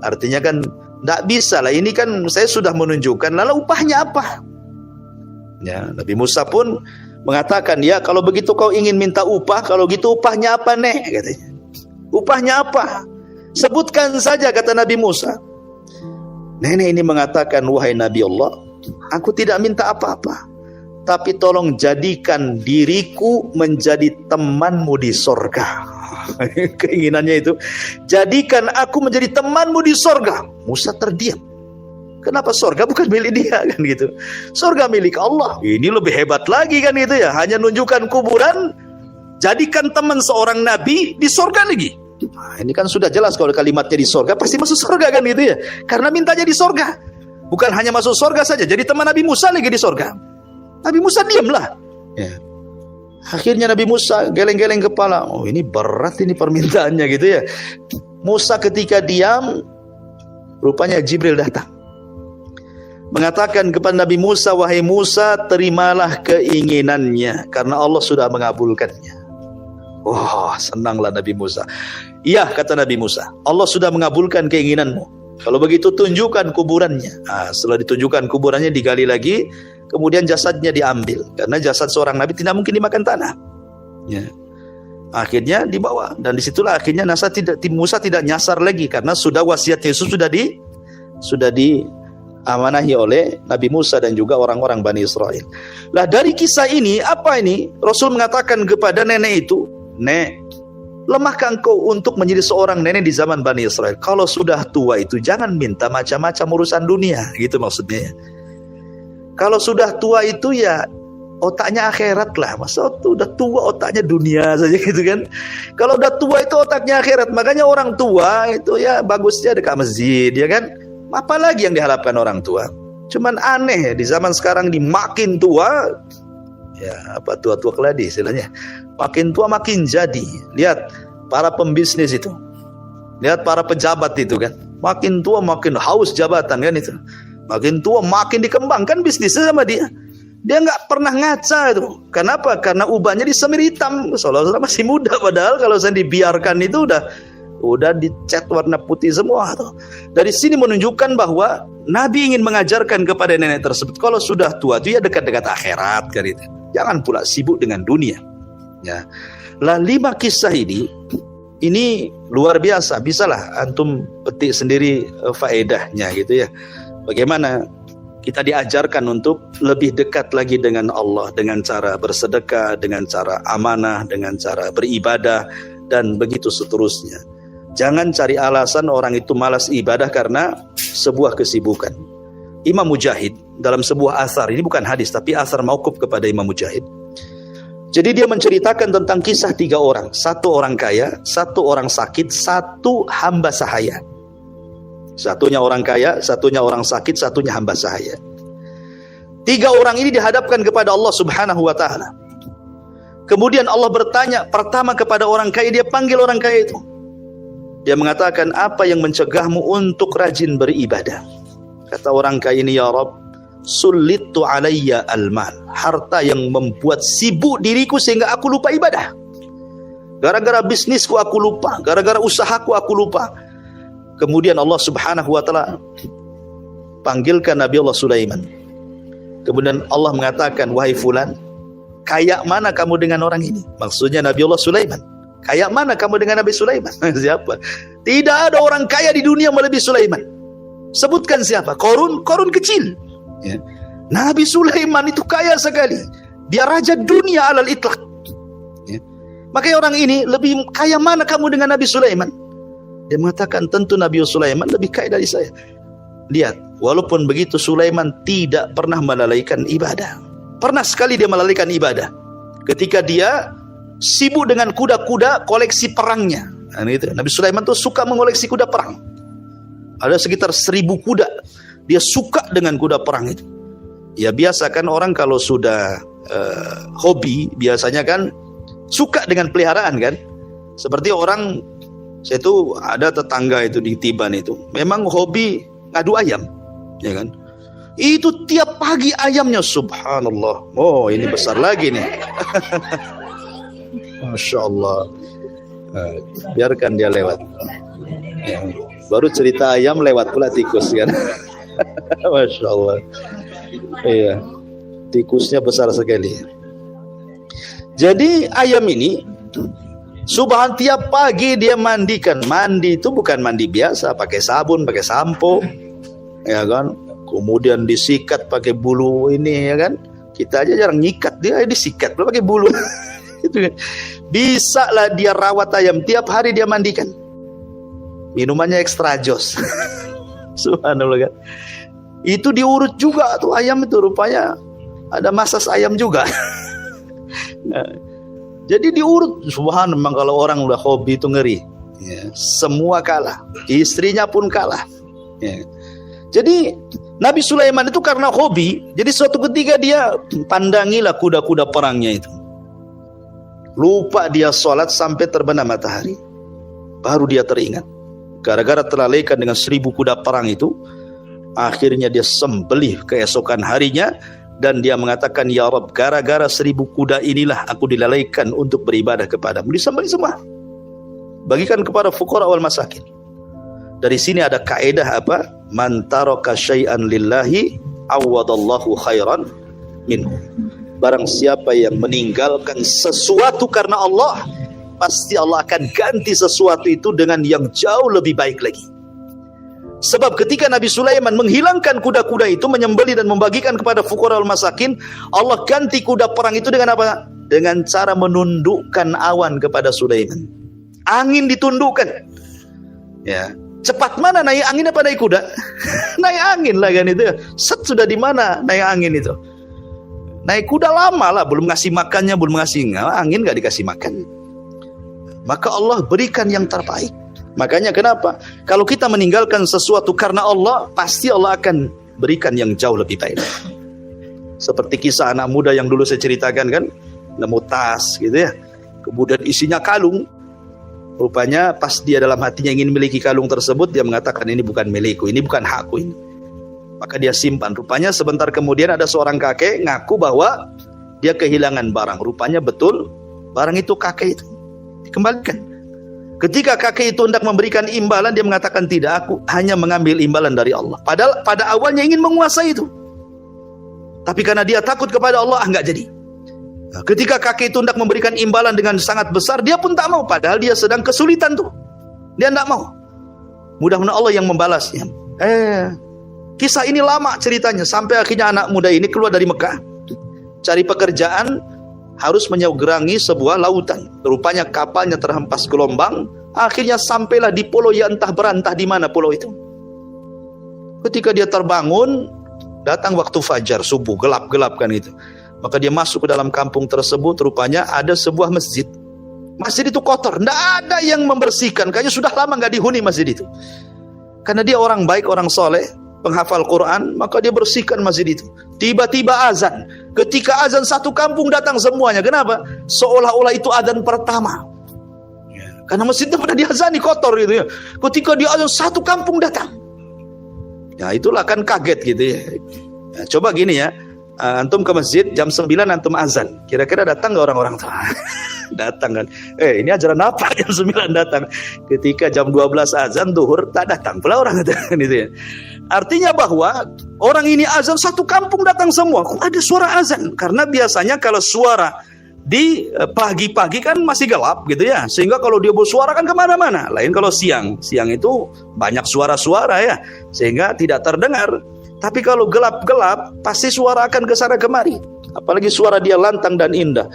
Artinya kan tidak bisa lah, ini kan saya sudah menunjukkan, lalu upahnya apa? Ya, Nabi Musa pun mengatakan, "Ya, kalau begitu kau ingin minta upah, kalau gitu upahnya apa, Nek?" katanya. "Upahnya apa? Sebutkan saja," kata Nabi Musa. Nenek ini mengatakan, "Wahai Nabi Allah, aku tidak minta apa-apa, tapi tolong jadikan diriku menjadi temanmu di sorga." Keinginannya itu, jadikan aku menjadi temanmu di sorga. Musa terdiam. Kenapa sorga bukan milik dia kan gitu? Sorga milik Allah. Ini lebih hebat lagi kan gitu ya. Hanya nunjukkan kuburan, jadikan teman seorang nabi di sorga lagi. Nah, ini kan sudah jelas kalau kalimatnya di sorga pasti masuk sorga kan gitu ya. Karena mintanya di sorga. Bukan hanya masuk sorga saja, jadi teman Nabi Musa lagi di sorga. Nabi Musa diamlah. Ya. Akhirnya Nabi Musa geleng-geleng kepala. Oh, ini berat ini permintaannya gitu ya. Musa ketika diam, rupanya Jibril datang. Mengatakan kepada Nabi Musa, "Wahai Musa, terimalah keinginannya karena Allah sudah mengabulkannya." Oh, senanglah Nabi Musa. "Iya," kata Nabi Musa, "Allah sudah mengabulkan keinginanmu. Kalau begitu tunjukkan kuburannya." Nah, setelah ditunjukkan kuburannya, digali lagi, kemudian jasadnya diambil. Karena jasad seorang nabi tidak mungkin dimakan tanah. Ya. Akhirnya dibawa, dan disitulah akhirnya Musa tidak nyasar lagi, karena sudah wasiat Yesus sudah diamanahi oleh Nabi Musa dan juga orang-orang Bani Israel. Lah dari kisah ini apa ini? Rasul mengatakan kepada nenek itu, "Nek, lemahkah engkau untuk menjadi seorang nenek di zaman Bani Israel? Kalau sudah tua itu jangan minta macam-macam urusan dunia." Gitu maksudnya. Kalau sudah tua itu ya otaknya akhirat lah. Masa udah tua otaknya dunia saja gitu kan. Kalau udah tua itu otaknya akhirat. Makanya orang tua itu ya bagusnya dekat masjid ya kan. Apalagi yang diharapkan orang tua. Cuman aneh ya, di zaman sekarang makin tua, ya apa tua-tua keladi istilahnya. Makin tua makin jadi. Lihat para pembisnis itu. Lihat para pejabat itu kan. Makin tua makin haus jabatan kan itu. Makin tua makin dikembangkan bisnisnya sama dia. Dia nggak pernah ngaca itu. Kenapa? Karena ubahnya disemir hitam. Seolah-olah masih muda, padahal kalau saya dibiarkan itu udah dicat warna putih semua tuh. Dari sini menunjukkan bahwa Nabi ingin mengajarkan kepada nenek tersebut, kalau sudah tua itu ya dekat-dekat akhirat kan itu. Jangan pula sibuk dengan dunia. Ya. Lah 5 kisah ini luar biasa. Bisalah antum petik sendiri faedahnya gitu ya. Bagaimana kita diajarkan untuk lebih dekat lagi dengan Allah dengan cara bersedekah, dengan cara amanah, dengan cara beribadah, dan begitu seterusnya. Jangan cari alasan orang itu malas ibadah karena sebuah kesibukan. Imam Mujahid dalam sebuah asar, ini bukan hadis tapi asar mauquf kepada Imam Mujahid. Jadi dia menceritakan tentang kisah 3 orang. 1 orang kaya, 1 orang sakit, 1 hamba sahaya. Satunya orang kaya, satunya orang sakit, satunya hamba sahaya. 3 orang ini dihadapkan kepada Allah Subhanahu wa ta'ala. Kemudian Allah bertanya pertama kepada orang kaya, dia panggil orang kaya itu. Dia mengatakan, "Apa yang mencegahmu untuk rajin beribadah?" Kata orang kaya ini, "Ya Rabb, sulittu alayya al-mal." Harta yang membuat sibuk diriku sehingga aku lupa ibadah. Gara-gara bisnisku aku lupa, gara-gara usahaku aku lupa. Kemudian Allah Subhanahu wa ta'ala panggilkan Nabi Allah Sulaiman. Kemudian Allah mengatakan, "Wahai fulan, kayak mana kamu dengan orang ini?" Maksudnya Nabi Allah Sulaiman. Kayak mana kamu dengan Nabi Sulaiman? Siapa? Tidak ada orang kaya di dunia melebihi Sulaiman. Sebutkan siapa? Korun kecil. Ya. Nabi Sulaiman itu kaya sekali. Dia raja dunia alal itlaq. Ya. Makanya orang ini lebih kaya mana kamu dengan Nabi Sulaiman? Dia mengatakan, tentu Nabi Sulaiman lebih kaya dari saya. Lihat, walaupun begitu Sulaiman tidak pernah melalaikan ibadah. Pernah sekali dia melalaikan ibadah. Ketika dia sibuk dengan kuda-kuda koleksi perangnya. Nah, itu. Nabi Sulaiman tuh suka mengoleksi kuda perang. Ada sekitar 1000 kuda. Dia suka dengan kuda perang itu. Ya biasa kan orang kalau sudah hobi biasanya kan suka dengan peliharaan kan. Seperti orang, saya itu ada tetangga itu di Tiban itu, memang hobi ngadu ayam, ya kan. Itu tiap pagi ayamnya, subhanallah. Oh, ini besar lagi nih. Masya Allah. Biarkan dia lewat. Ya, baru cerita ayam lewat pula tikus kan. Masya Allah. Iya, tikusnya besar sekali. Jadi ayam ini, subhan, tiap pagi dia mandikan. Mandi itu bukan mandi biasa, pakai sabun, pakai sampo, ya kan. Kemudian disikat pakai bulu ini, ya kan. Kita aja jarang nyikat, dia disikat pakai bulu. Itu kan. Bisa lah dia rawat ayam, tiap hari dia mandikan. Minumannya extra jos. Subhanallah kan. Itu diurut juga tuh ayam itu, rupanya ada masas ayam juga. Nah, jadi diurut. Subhanallah, memang kalau orang udah hobi itu ngeri. Ya, semua kalah, istrinya pun kalah. Ya. Jadi Nabi Sulaiman itu karena hobi, jadi suatu ketika dia pandangilah kuda-kuda perangnya itu. Lupa dia sholat sampai terbenam matahari. Baru dia teringat. Gara-gara terlalaikan dengan 1000 kuda perang itu, akhirnya dia sembelih keesokan harinya. Dan dia mengatakan, ya Rabb, gara-gara 1000 kuda inilah aku dilalaikan untuk beribadah kepadamu. Disembelih semua. Bagikan kepada fuqara wal masakin. Dari sini ada kaedah apa? Man taraka syai'an lillahi awadallahu khairan minhu. Barang siapa yang meninggalkan sesuatu karena Allah, pasti Allah akan ganti sesuatu itu dengan yang jauh lebih baik lagi. Sebab ketika Nabi Sulaiman menghilangkan kuda-kuda itu, menyembelih dan membagikan kepada fuqara wal masakin, Allah ganti kuda perang itu dengan apa? Dengan cara menundukkan awan kepada Sulaiman. Angin ditundukkan. Ya. Cepat mana naik angin apa naik kuda? Naik angin lah kan itu. Set, sudah di mana naik angin itu? Naik kuda lama lah, belum ngasih makannya, belum ngasih angin, nggak dikasih makan. Maka Allah berikan yang terbaik. Makanya kenapa? Kalau kita meninggalkan sesuatu karena Allah, pasti Allah akan berikan yang jauh lebih baik. Seperti kisah anak muda yang dulu saya ceritakan kan, nemu tas gitu ya. Kemudian isinya kalung. Rupanya pas dia dalam hatinya ingin memiliki kalung tersebut, dia mengatakan ini bukan milikku, ini bukan hakku ini. Maka dia simpan. Rupanya sebentar kemudian ada seorang kakek ngaku bahwa dia kehilangan barang. Rupanya betul barang itu kakek itu dikembalikan. Ketika kakek itu hendak memberikan imbalan, dia mengatakan tidak, aku hanya mengambil imbalan dari Allah. Padahal pada awalnya ingin menguasai itu. Tapi karena dia takut kepada Allah, enggak jadi. Nah, ketika kakek itu hendak memberikan imbalan dengan sangat besar, dia pun tak mau. Padahal dia sedang kesulitan tuh. Dia tidak mau. Mudah-mudahan Allah yang membalasnya. Kisah ini lama ceritanya. Sampai akhirnya anak muda ini keluar dari Mekah. Cari pekerjaan, harus menyeberangi sebuah lautan. Rupanya kapalnya terhempas gelombang. Akhirnya sampailah di pulau yang entah berantah di mana pulau itu. Ketika dia terbangun, datang waktu fajar, subuh, gelap-gelap kan itu. Maka dia masuk ke dalam kampung tersebut, rupanya ada sebuah masjid. Masjid itu kotor, tidak ada yang membersihkan. Kayaknya sudah lama nggak dihuni masjid itu. Karena dia orang baik, orang soleh, penghafal Quran, maka dia bersihkan masjid itu. Tiba-tiba azan. Ketika azan, satu kampung datang semuanya. Kenapa? Seolah-olah itu azan pertama. Karena masjidnya pada diazani kotor gitu ya. Ketika dia azan, satu kampung datang. Ya itulah kan kaget gitu ya. Nah, coba gini ya. Antum ke masjid jam 9 antum azan. Kira-kira datang nggak orang-orang tuh? Datang kan. Ini ajaran apa jam 9 datang? Ketika jam 12 azan duhur tak datang pula orang itu gitu ya. Artinya bahwa orang ini azan, satu kampung datang semua. Kok ada suara azan? Karena biasanya kalau suara di pagi-pagi kan masih gelap gitu ya. Sehingga kalau dia bersuara kan kemana-mana. Lain kalau siang. Siang itu banyak suara-suara ya. Sehingga tidak terdengar. Tapi kalau gelap-gelap, pasti suara akan ke sana kemari. Apalagi suara dia lantang dan indah.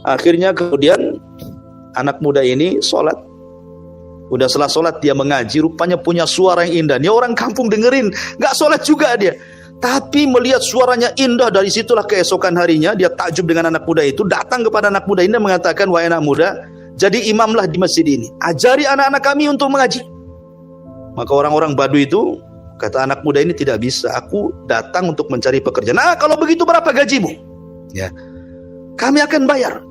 Akhirnya kemudian anak muda ini sholat. Udah setelah sholat dia mengaji, rupanya punya suara yang indah. Ini orang kampung dengerin, gak sholat juga dia. Tapi melihat suaranya indah, dari situlah keesokan harinya dia takjub dengan anak muda itu. Datang kepada anak muda ini dan mengatakan, wahai anak muda, jadi imamlah di masjid ini. Ajari anak-anak kami untuk mengaji. Maka orang-orang Baduy itu kata anak muda ini, tidak bisa, aku datang untuk mencari pekerjaan. Nah, kalau begitu berapa gajimu? Ya. kami akan bayar.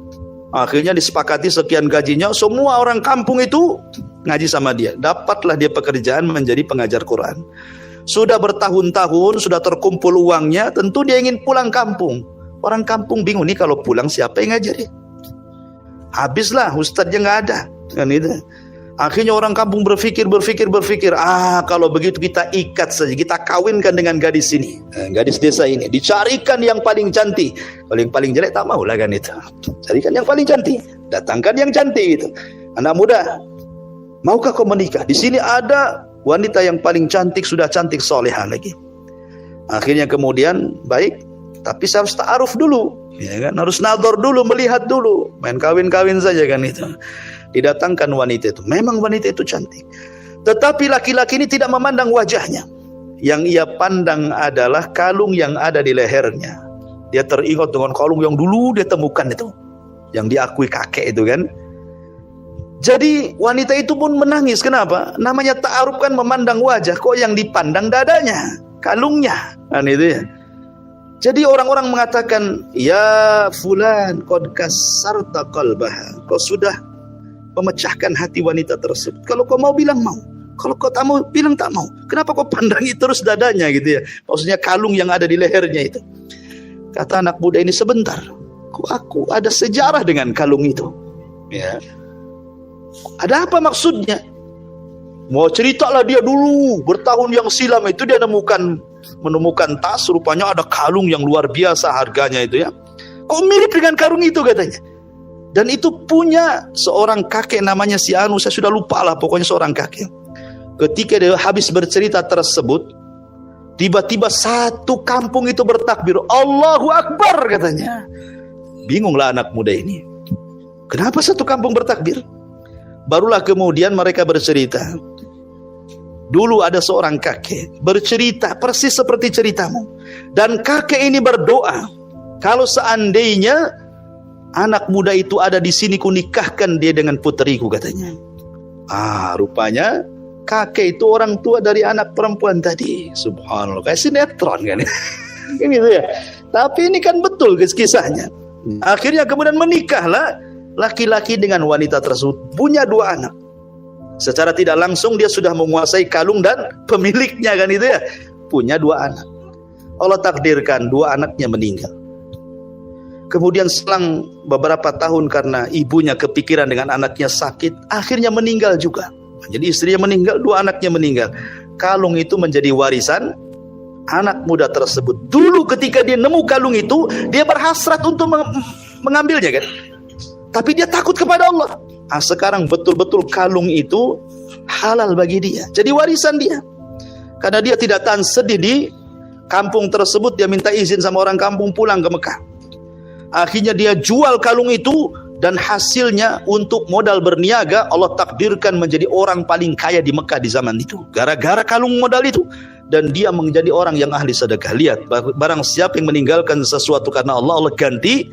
Akhirnya disepakati sekian gajinya, semua orang kampung itu ngaji sama dia. Dapatlah dia pekerjaan menjadi pengajar Quran. Sudah bertahun-tahun, sudah terkumpul uangnya, tentu dia ingin pulang kampung. Orang kampung bingung nih, kalau pulang siapa yang ngajarin? Habislah, ustadznya nggak ada, kan itu. Akhirnya orang kampung berpikir, kalau begitu kita ikat saja, kita kawinkan dengan gadis ini, gadis desa ini, dicarikan yang paling cantik. Kalau yang paling jelek tak mau lah kan itu. Carikan yang paling cantik, datangkan yang cantik itu. Anak muda, maukah kau menikah? Di sini ada wanita yang paling cantik, sudah cantik solehah lagi. Akhirnya kemudian baik, tapi saya harus ta'aruf dulu, ya kan? Harus nador dulu, melihat dulu, main kawin-kawin saja kan itu. Didatangkan wanita itu, memang wanita itu cantik, tetapi laki-laki ini tidak memandang wajahnya. Yang ia pandang adalah kalung yang ada di lehernya. Dia teringat dengan kalung yang dulu dia temukan itu, yang diakui kakek itu kan. Jadi wanita itu pun menangis. Kenapa? Namanya ta'aruf kan memandang wajah, kok yang dipandang dadanya, kalungnya, kan itu ya. Jadi orang-orang mengatakan, ya fulan qad kasarta qalbaha, kau sudah memecahkan hati wanita tersebut. Kalau kau mau bilang mau, kalau kau tak mau bilang tak mau. Kenapa kau pandangi terus dadanya gitu ya? Maksudnya kalung yang ada di lehernya itu. Kata anak muda ini, sebentar, aku ada sejarah dengan kalung itu. Ya, ada apa maksudnya? Mau ceritalah dia dulu, bertahun yang silam itu dia menemukan tas, rupanya ada kalung yang luar biasa harganya itu ya. Kok mirip dengan kalung itu katanya. Dan itu punya seorang kakek namanya si Anu, saya sudah lupa lah, pokoknya seorang kakek. Ketika dia habis bercerita tersebut, tiba-tiba satu kampung itu bertakbir, Allahu Akbar katanya. Bingunglah anak muda ini. Kenapa satu kampung bertakbir? Barulah kemudian mereka bercerita. Dulu ada seorang kakek bercerita persis seperti ceritamu. Dan kakek ini berdoa, kalau seandainya anak muda itu ada di sini, ku nikahkan dia dengan puteriku katanya. Rupanya kakek itu orang tua dari anak perempuan tadi. Subhanallah, kayak sinetron kan. Gitu ya. Tapi ini kan betul kisahnya. Akhirnya kemudian menikahlah laki-laki dengan wanita tersebut, punya 2 anak. Secara tidak langsung dia sudah menguasai kalung dan pemiliknya kan itu ya. Punya 2 anak. Allah takdirkan 2 anaknya meninggal. Kemudian selang beberapa tahun karena ibunya kepikiran dengan anaknya sakit, akhirnya meninggal juga. Jadi istrinya meninggal, 2 anaknya meninggal. Kalung itu menjadi warisan anak muda tersebut. Dulu ketika dia nemu kalung itu, dia berhasrat untuk mengambilnya kan. Tapi dia takut kepada Allah. Sekarang betul-betul kalung itu halal bagi dia. Jadi warisan dia. Karena dia tidak tahan sedih di kampung tersebut, dia minta izin sama orang kampung pulang ke Mekah. Akhirnya dia jual kalung itu dan hasilnya untuk modal berniaga, Allah takdirkan menjadi orang paling kaya di Mekah di zaman itu. Gara-gara kalung modal itu. Dan dia menjadi orang yang ahli sedekah. Lihat, barang siapa yang meninggalkan sesuatu karena Allah, Allah ganti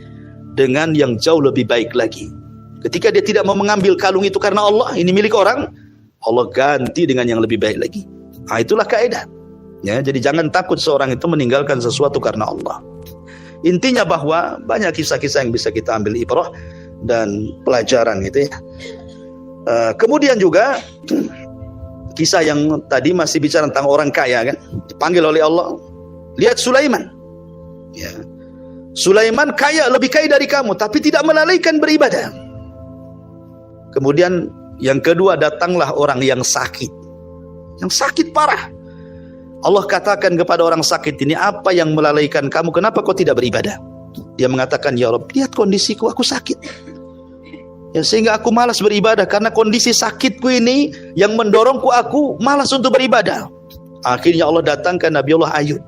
dengan yang jauh lebih baik lagi. Ketika dia tidak mau mengambil kalung itu karena Allah, ini milik orang, Allah ganti dengan yang lebih baik lagi. Itulah kaidah. Ya, jadi jangan takut seorang itu meninggalkan sesuatu karena Allah. Intinya bahwa banyak kisah-kisah yang bisa kita ambil ibrah dan pelajaran gitu ya. Kemudian juga kisah yang tadi masih bicara tentang orang kaya kan, dipanggil oleh Allah. Lihat Sulaiman. Ya. Sulaiman kaya, lebih kaya dari kamu, tapi tidak melalaikan beribadah. Kemudian yang kedua, datanglah orang yang sakit. Yang sakit parah. Allah katakan kepada orang sakit ini, apa yang melalaikan kamu? Kenapa kau tidak beribadah? Dia mengatakan, ya Rabb, lihat kondisiku, aku sakit. Ya, sehingga aku malas beribadah. Karena kondisi sakitku ini yang mendorongku aku malas untuk beribadah. Akhirnya Allah datangkan Nabi Allah Ayub.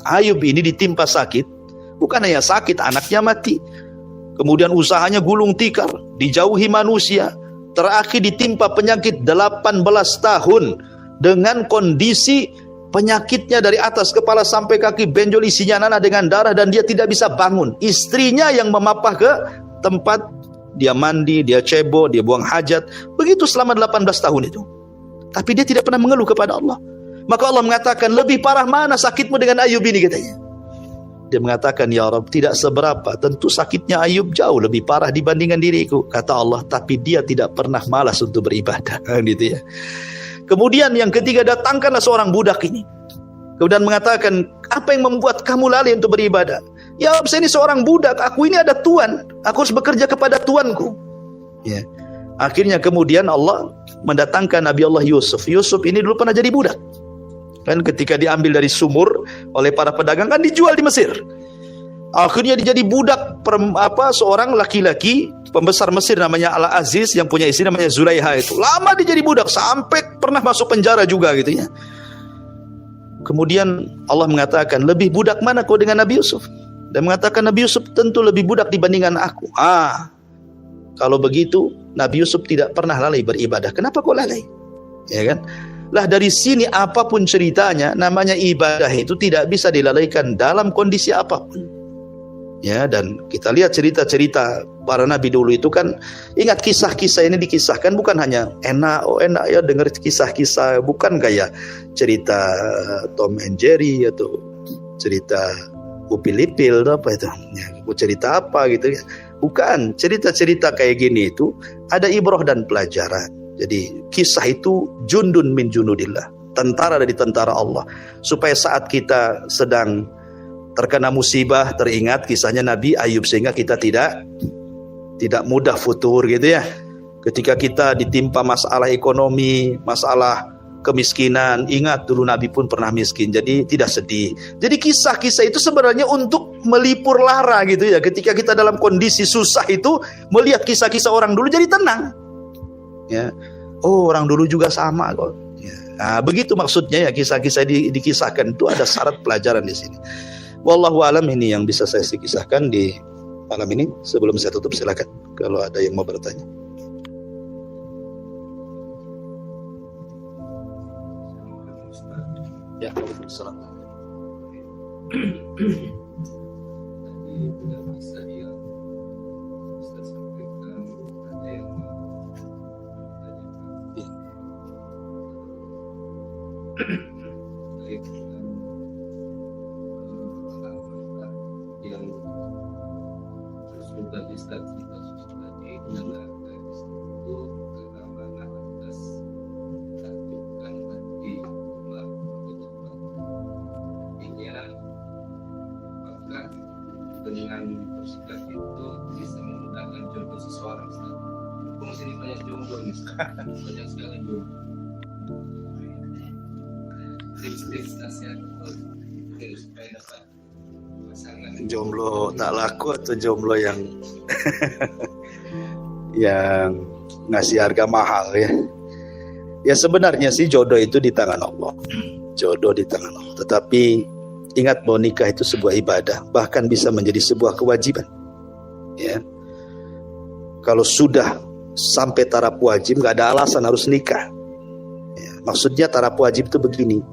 Ayub ini ditimpa sakit. Bukan hanya sakit, anaknya mati. Kemudian usahanya gulung tikar, dijauhi manusia. Terakhir ditimpa penyakit 18 tahun. Dengan kondisi penyakitnya dari atas kepala sampai kaki, benjol isinya nanah dengan darah, dan dia tidak bisa bangun. Istrinya yang memapah ke tempat dia mandi, dia cebo, dia buang hajat. Begitu selama 18 tahun itu. Tapi dia tidak pernah mengeluh kepada Allah. Maka Allah mengatakan, lebih parah mana sakitmu dengan Ayub ini katanya. Dia mengatakan, ya Rabb, tidak seberapa. Tentu sakitnya Ayub jauh lebih parah dibandingkan diriku. Kata Allah, tapi dia tidak pernah malas untuk beribadah. Gitu ya. Kemudian yang ketiga, datangkanlah seorang budak ini. Kemudian mengatakan, apa yang membuat kamu lalai untuk beribadah? Ya Rabb, saya ini seorang budak. Aku ini ada tuan. Aku harus bekerja kepada tuanku. Ya. Akhirnya kemudian Allah mendatangkan Nabi Allah Yusuf. Yusuf ini dulu pernah jadi budak. Kan ketika diambil dari sumur oleh para pedagang kan dijual di Mesir. Akhirnya dia jadi budak seorang laki-laki pembesar Mesir namanya Al-Aziz yang punya istri namanya Zulaiha itu. Lama dia jadi budak sampai pernah masuk penjara juga gitu ya. Kemudian Allah mengatakan, lebih budak mana kau dengan Nabi Yusuf? Dan mengatakan Nabi Yusuf tentu lebih budak dibandingkan aku. Kalau begitu Nabi Yusuf tidak pernah lalai beribadah. Kenapa kau lalai? Ya kan? Lah dari sini apapun ceritanya, namanya ibadah itu tidak bisa dilalaikan dalam kondisi apapun. Ya, dan kita lihat cerita-cerita para nabi dulu itu kan, ingat kisah-kisah ini dikisahkan bukan hanya enak ya dengar kisah-kisah, bukan kayak cerita Tom and Jerry atau cerita Upil Ipil apa itu, ya, cerita apa gitu ya. Bukan, cerita-cerita kayak gini itu ada ibrah dan pelajaran. Jadi kisah itu jundun min junudillah, tentara dari tentara Allah, supaya saat kita sedang terkena musibah teringat kisahnya Nabi Ayub, sehingga kita tidak mudah futur gitu ya. Ketika kita ditimpa masalah ekonomi, masalah kemiskinan, ingat dulu Nabi pun pernah miskin, jadi tidak sedih. Jadi kisah-kisah itu sebenarnya untuk melipur lara gitu ya. Ketika kita dalam kondisi susah itu melihat kisah-kisah orang dulu jadi tenang. Ya, oh orang dulu juga sama kok. Ya. Nah, begitu maksudnya ya, kisah-kisah dikisahkan itu ada syarat pelajaran di sini. Wallahu alam, ini yang bisa saya kisahkan di malam ini. Sebelum saya tutup, silakan kalau ada yang mau bertanya. Ya, Waalaikumsalam. Yang sudah kita tadi mengenai itu keamanan atas lakukan di rumah artinya apakah dengan bersikap itu bisa memudahkan jodoh seseorang? Aku masih banyak jodoh nih, banyak sekali jodoh. Tips-tips nasihat supaya dapat pasangan jomblo tak laku atau jomblo yang yang ngasih harga mahal ya. Ya sebenarnya sih jodoh itu di tangan Allah. Jodoh di tangan Allah. Tetapi ingat bahwa nikah itu sebuah ibadah, bahkan bisa menjadi sebuah kewajiban. Ya. Kalau sudah sampai taraf wajib, nggak ada alasan harus nikah. Ya. Maksudnya taraf wajib itu begini.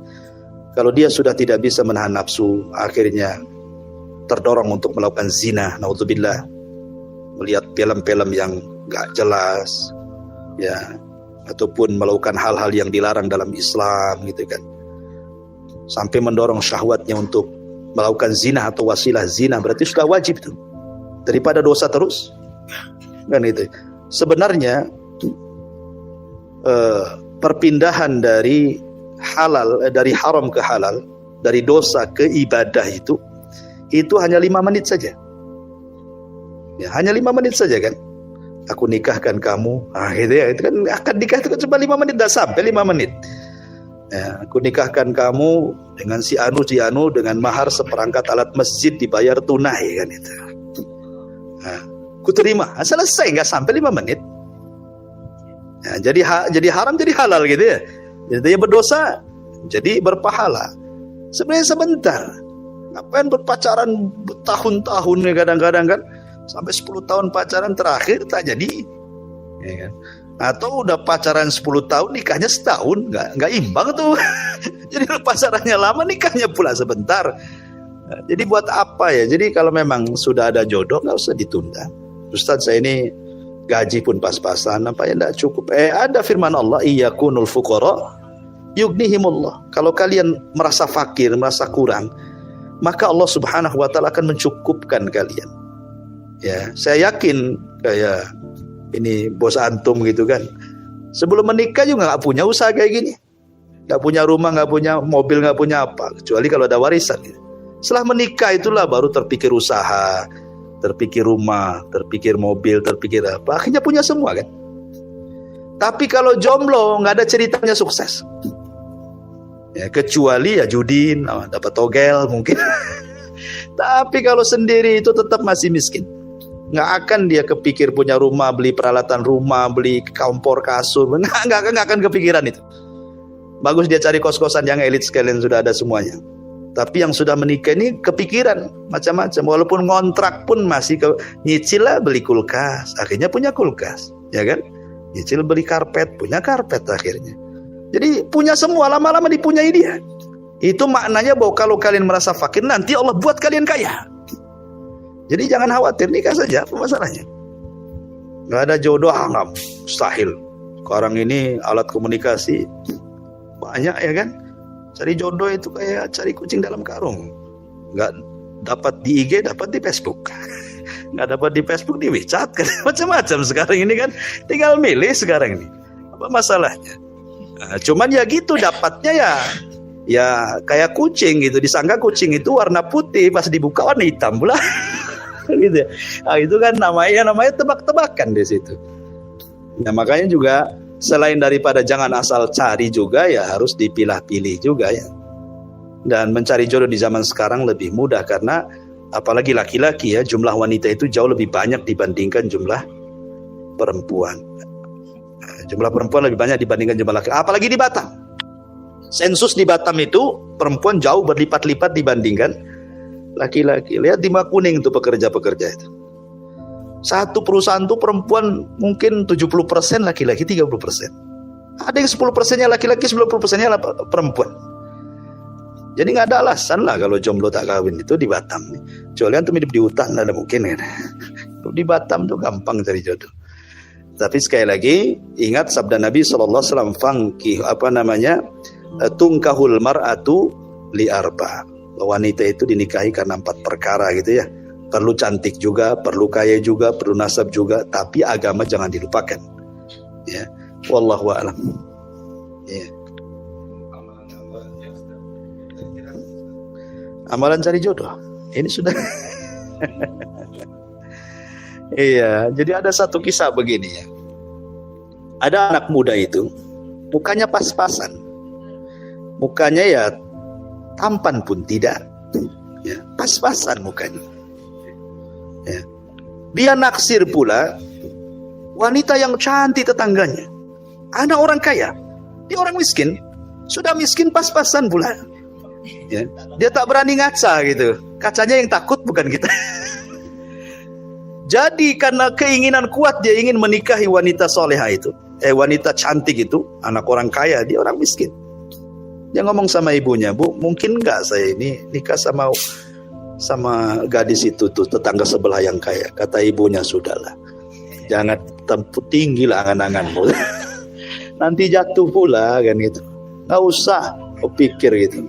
Kalau dia sudah tidak bisa menahan nafsu, akhirnya terdorong untuk melakukan zina, naudzubillah, melihat film-film yang gak jelas, ya, ataupun melakukan hal-hal yang dilarang dalam Islam, gitu kan, sampai mendorong syahwatnya untuk melakukan zina atau wasilah zina, berarti sudah wajib tuh, daripada dosa terus, kan itu. Sebenarnya perpindahan dari halal, dari haram ke halal, dari dosa ke ibadah itu hanya 5 menit saja. Ya, hanya 5 menit saja kan. Aku nikahkan kamu, gitu ya. Itu kan akad nikah itu kan cuma 5 menit, dah sampai 5 menit. Ya, aku nikahkan kamu dengan si anu dengan mahar seperangkat alat masjid dibayar tunai kan itu. Nah, aku terima, selesai, nggak sampai 5 menit. Ya, jadi haram jadi halal gitu ya. Jadi berdosa jadi berpahala. Sebenarnya sebentar. Ngapain berpacaran bertahun-tahun ya, kadang-kadang kan sampai 10 tahun pacaran, terakhir tak jadi, ya kan? Atau udah pacaran 10 tahun nikahnya setahun, nggak imbang tuh. Jadi pacarannya lama, nikahnya pula sebentar. Jadi buat apa ya? Jadi kalau memang sudah ada jodoh nggak usah ditunda. Ustaz, saya ini gaji pun pas-pasan, apa ya, nggak cukup. Ada firman Allah, iyakunul fuqara yughnihimullah. Kalau kalian merasa fakir, merasa kurang, maka Allah Subhanahu wa taala akan mencukupkan kalian. Ya, saya yakin kayak ini bos antum gitu kan. Sebelum menikah juga nggak punya usaha kayak gini. Nggak punya rumah, nggak punya mobil, nggak punya apa. Kecuali kalau ada warisan. Setelah menikah itulah baru terpikir usaha, terpikir rumah, terpikir mobil, terpikir apa. Akhirnya punya semua kan. Tapi kalau jomblo nggak ada ceritanya sukses. Ya, kecuali ya judi, dapat togel mungkin. Tapi kalau sendiri itu tetap masih miskin. Nggak akan dia kepikir punya rumah, beli peralatan rumah, beli kompor kasur. Nggak akan kepikiran itu. Bagus dia cari kos-kosan yang elit sekalian, sudah ada semuanya. Tapi yang sudah menikah ini kepikiran macam-macam. Walaupun ngontrak pun masih nyicil lah, beli kulkas. Akhirnya punya kulkas, ya kan? Nyicil beli karpet, punya karpet akhirnya. Jadi punya semua, lama-lama dipunyai dia. Itu maknanya bahwa kalau kalian merasa fakir, nanti Allah buat kalian kaya. Jadi jangan khawatir, nikah saja, apa masalahnya? Nggak ada jodoh, nggak mustahil. Sekarang ini alat komunikasi banyak ya kan? Cari jodoh itu kayak cari kucing dalam karung. Nggak dapat di IG, dapat di Facebook. Nggak dapat di Facebook, di WeChat kan? Macam-macam sekarang ini kan. Tinggal milih sekarang ini. Apa masalahnya? Nah, cuman ya gitu dapatnya ya kayak kucing gitu. Disangka kucing itu warna putih, pas dibuka warna hitam pula. Gitu ya. Nah, itu kan namanya tebak-tebakan di situ. Nah, makanya juga selain daripada jangan asal cari juga ya harus dipilah-pilih juga ya. Dan mencari jodoh di zaman sekarang lebih mudah karena apalagi laki-laki ya, jumlah wanita itu jauh lebih banyak dibandingkan jumlah perempuan. Jumlah perempuan lebih banyak dibandingkan jumlah laki. Apalagi di Batam. Sensus di Batam itu perempuan jauh berlipat-lipat dibandingkan laki-laki. Lihat di Makuning itu pekerja-pekerja itu. Satu perusahaan tuh perempuan mungkin 70%, laki-laki 30%. Ada yang 10%-nya laki-laki, 90%-nya perempuan. Jadi nggak ada alasan lah kalau jomblo tak kawin itu di Batam. Kecuali antum hidup di hutan, ada mungkin ya. Di Batam tuh gampang cari jodoh. Tapi sekali lagi ingat sabda Nabi SAW, fangki tungkahul mar'atu li arba. Wanita itu dinikahi karena 4 perkara gitu ya. Perlu cantik juga, perlu kaya juga, perlu nasab juga, tapi agama jangan dilupakan. Ya, wallahu a'lam. Ya. Amalan cari jodoh. Ini sudah. Iya, jadi ada satu kisah begini ya. Ada anak muda itu, mukanya pas-pasan. Mukanya ya tampan pun tidak. Ya, pas-pasan mukanya. Ya. Dia naksir pula wanita yang cantik tetangganya. Anak orang kaya, dia orang miskin. Sudah miskin pas-pasan pula. Ya. Dia tak berani ngaca gitu. Kacanya yang takut bukan kita. Jadi karena keinginan kuat dia ingin menikahi wanita soleha itu, wanita cantik itu, anak orang kaya, dia orang miskin. Dia ngomong sama ibunya, "Bu, mungkin nggak saya ini nikah sama gadis itu tuh, tetangga sebelah yang kaya?" Kata ibunya, "Sudahlah, jangan tempuh tinggi lah angan-anganmu. Nanti jatuh pula kan gitu. Nggak usah pikir gitu."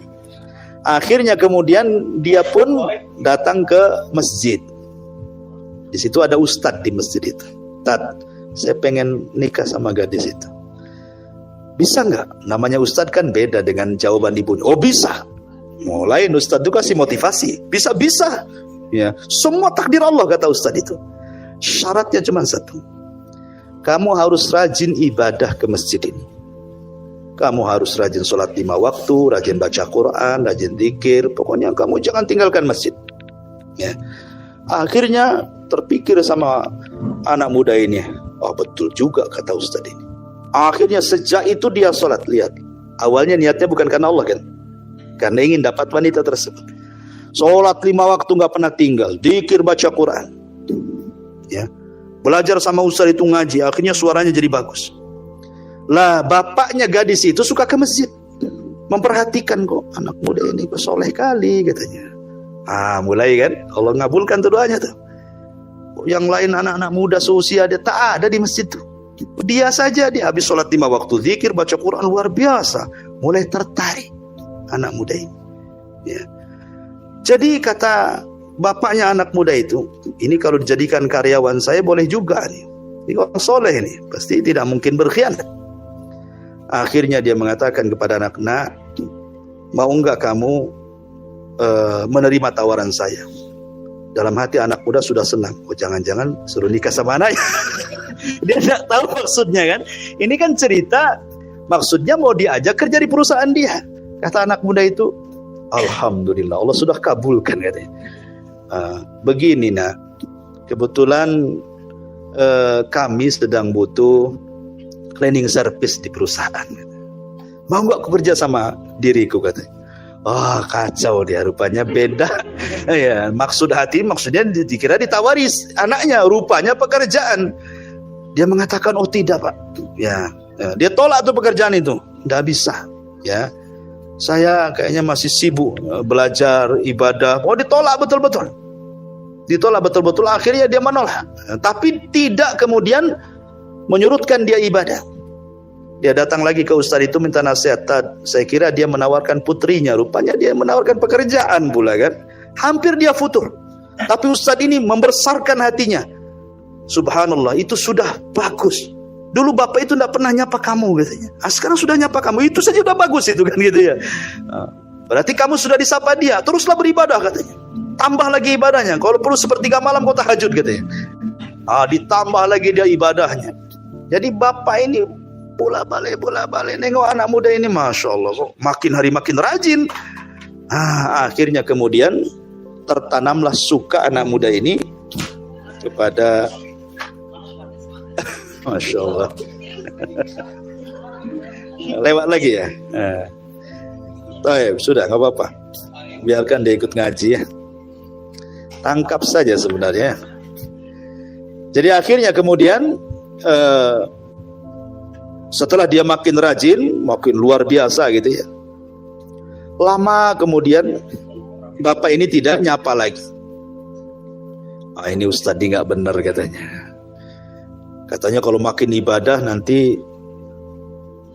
Akhirnya kemudian dia pun datang ke masjid. Di situ ada ustadz di masjid itu. "Ustadz, saya pengen nikah sama gadis itu. Bisa nggak?" Namanya ustadz kan beda dengan jawaban ibunya. "Oh bisa." Mulai ustadz itu kasih motivasi. Bisa. Ya, semua takdir Allah kata ustadz itu. Syaratnya cuma satu. Kamu harus rajin ibadah ke masjid ini. Kamu harus rajin sholat 5 waktu, rajin baca Quran, rajin zikir. Pokoknya kamu jangan tinggalkan masjid. Ya. Akhirnya terpikir sama anak muda ini, "Oh betul juga kata ustadz ini." Akhirnya sejak itu dia sholat. Lihat, awalnya niatnya bukan karena Allah kan, karena ingin dapat wanita tersebut. Sholat 5 waktu nggak pernah tinggal, zikir baca Quran, ya, belajar sama ustadz itu ngaji. Akhirnya suaranya jadi bagus. Lah bapaknya gadis itu suka ke masjid, memperhatikan kok anak muda ini kok soleh kali katanya. Mulai kan Allah ngabulkan tuh doanya tuh. Yang lain anak-anak muda seusia dia tak ada di masjid tuh. Dia saja dia habis sholat 5 waktu, zikir baca Quran luar biasa. Mulai tertarik anak muda ini. Ya. Jadi kata bapaknya anak muda itu, ini kalau dijadikan karyawan saya boleh juga nih. Ini orang soleh nih, pasti tidak mungkin berkhianat. Akhirnya dia mengatakan kepada anak, nak, mau enggak kamu menerima tawaran saya? Dalam hati anak muda sudah senang. Oh, jangan-jangan suruh nikah sama anaknya. Dia tidak tahu maksudnya kan. Ini kan cerita, maksudnya mau diajak kerja di perusahaan dia. Kata anak muda itu, alhamdulillah, Allah sudah kabulkan katanya. Begini nak, kebetulan kami sedang butuh cleaning service di perusahaan. Mau nggak aku kerja sama diriku katanya. Oh, kacau dia, rupanya beda. Ya, maksud hati maksudnya dikira ditawari anaknya, rupanya pekerjaan. Dia mengatakan, oh tidak pak. Ya, dia tolak tuh pekerjaan itu, nggak bisa. Ya, saya kayaknya masih sibuk belajar ibadah. Oh, ditolak betul-betul. Ditolak betul-betul. Akhirnya dia menolak. Tapi tidak kemudian menyurutkan dia ibadah. Dia datang lagi ke ustaz itu minta nasihat. Saya kira dia menawarkan putrinya, rupanya dia menawarkan pekerjaan pula kan. Hampir dia futur. Tapi ustaz ini membesarkan hatinya. Subhanallah, itu sudah bagus. Dulu bapak itu tidak pernah nyapa kamu katanya. Sekarang sudah nyapa kamu, itu saja sudah bagus itu kan gitu ya. Berarti kamu sudah disapa dia, teruslah beribadah katanya. Tambah lagi ibadahnya. Kalau perlu sepertiga malam kau tahajud katanya. Ditambah lagi dia ibadahnya. Jadi bapak ini bola balik nengok anak muda ini, masya Allah, kok makin hari makin rajin. Akhirnya kemudian tertanamlah suka anak muda ini kepada masya Allah. Lewat lagi ya. Sudah nggak apa-apa, biarkan dia ikut ngaji ya. Tangkap saja sebenarnya. Jadi akhirnya kemudian setelah dia makin rajin, makin luar biasa gitu ya. Lama kemudian bapak ini tidak nyapa lagi. Ini ustadz nggak benar katanya. Katanya kalau makin ibadah nanti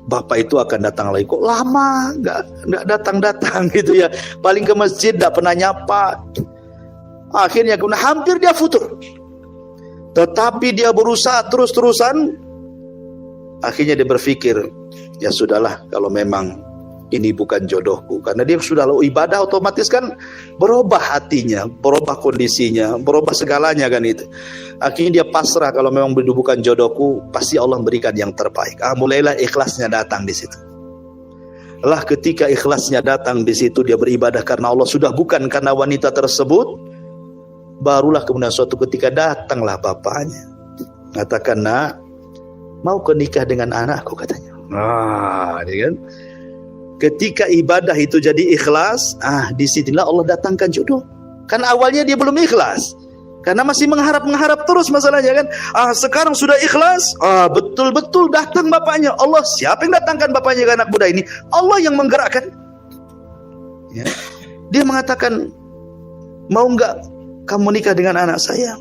bapak itu akan datang lagi. Kok lama nggak datang gitu ya. Paling ke masjid nggak pernah nyapa. Akhirnya hampir dia futur. Tetapi dia berusaha terus-terusan. Akhirnya dia berpikir, ya sudahlah kalau memang ini bukan jodohku. Karena dia sudah ibadah, otomatis kan berubah hatinya, berubah kondisinya, berubah segalanya kan itu. Akhirnya dia pasrah, kalau memang bukan jodohku, pasti Allah berikan yang terbaik. Mulailah ikhlasnya datang di situ. Lah ketika ikhlasnya datang di situ, dia beribadah karena Allah, sudah bukan karena wanita tersebut. Barulah kemudian suatu ketika datanglah bapaknya. Katakan, nak, mau kau nikah dengan anakku katanya. Dia kan. Ketika ibadah itu jadi ikhlas, disinilah Allah datangkan jodoh. Kan awalnya dia belum ikhlas, karena masih mengharap terus masalahnya kan. Sekarang sudah ikhlas, betul-betul datang bapaknya. Allah, siapa yang datangkan bapaknya ke anak muda ini? Allah yang menggerakkan. Ya. Dia mengatakan, mau enggak kamu nikah dengan anak saya?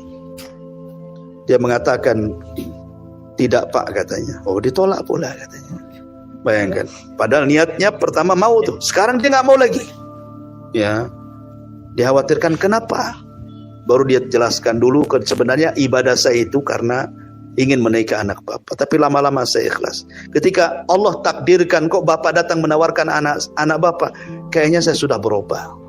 Dia mengatakan, tidak pak katanya. Oh, ditolak pula katanya. Bayangkan, padahal niatnya pertama mau tuh, sekarang dia nggak mau lagi. Ya, dikhawatirkan kenapa? Baru dia jelaskan dulu, sebenarnya ibadah saya itu karena ingin menikah anak bapak. Tapi lama-lama saya ikhlas. Ketika Allah takdirkan kok bapak datang menawarkan anak bapak, kayaknya saya sudah berubah.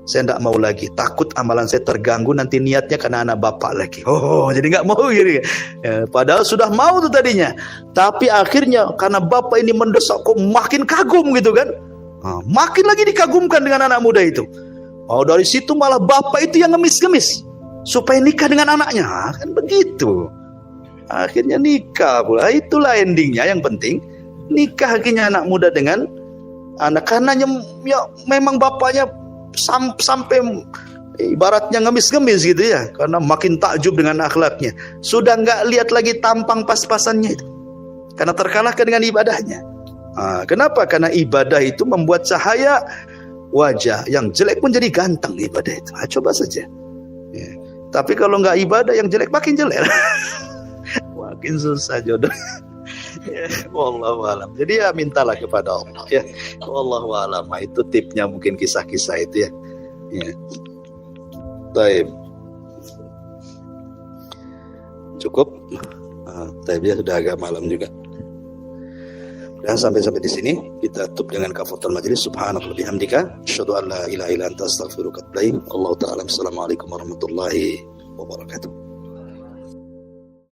Saya tidak mau lagi, takut amalan saya terganggu nanti niatnya karena anak bapak lagi. Jadi nggak mau gitu. Ya, padahal sudah mau tuh tadinya, tapi akhirnya karena bapak ini mendesak, kok makin kagum gitu kan. Makin lagi dikagumkan dengan anak muda itu. Dari situ malah bapak itu yang ngemis-ngemis supaya nikah dengan anaknya. Kan begitu. Akhirnya nikah pula. Itulah endingnya, yang penting nikah akhirnya anak muda dengan anak, karena ya memang bapaknya sampai ibaratnya ngemis-ngemis gitu ya, karena makin takjub dengan akhlaknya. Sudah nggak lihat lagi tampang pas-pasannya itu, karena terkalahkan dengan ibadahnya. Kenapa? Karena ibadah itu membuat cahaya wajah yang jelek pun jadi ganteng. Ibadah itu, coba saja ya. Tapi kalau nggak ibadah, yang jelek makin jelek. Makin susah jodoh. Wallahu alam. Jadi ya mintalah kepada Allah ya. Wallahu alam. Itu tipnya, mungkin kisah-kisah itu ya. Ya. Baik. Cukup. Tapi dia sudah agak malam juga. Dan sampai di sini kita tutup dengan kafaratul majlis. Subhanallah bihamdika, asyhadu an la ilaha illa anta, astaghfiruka wa atubu ilaik. Allahu ta'ala. Assalamualaikum warahmatullahi wabarakatuh.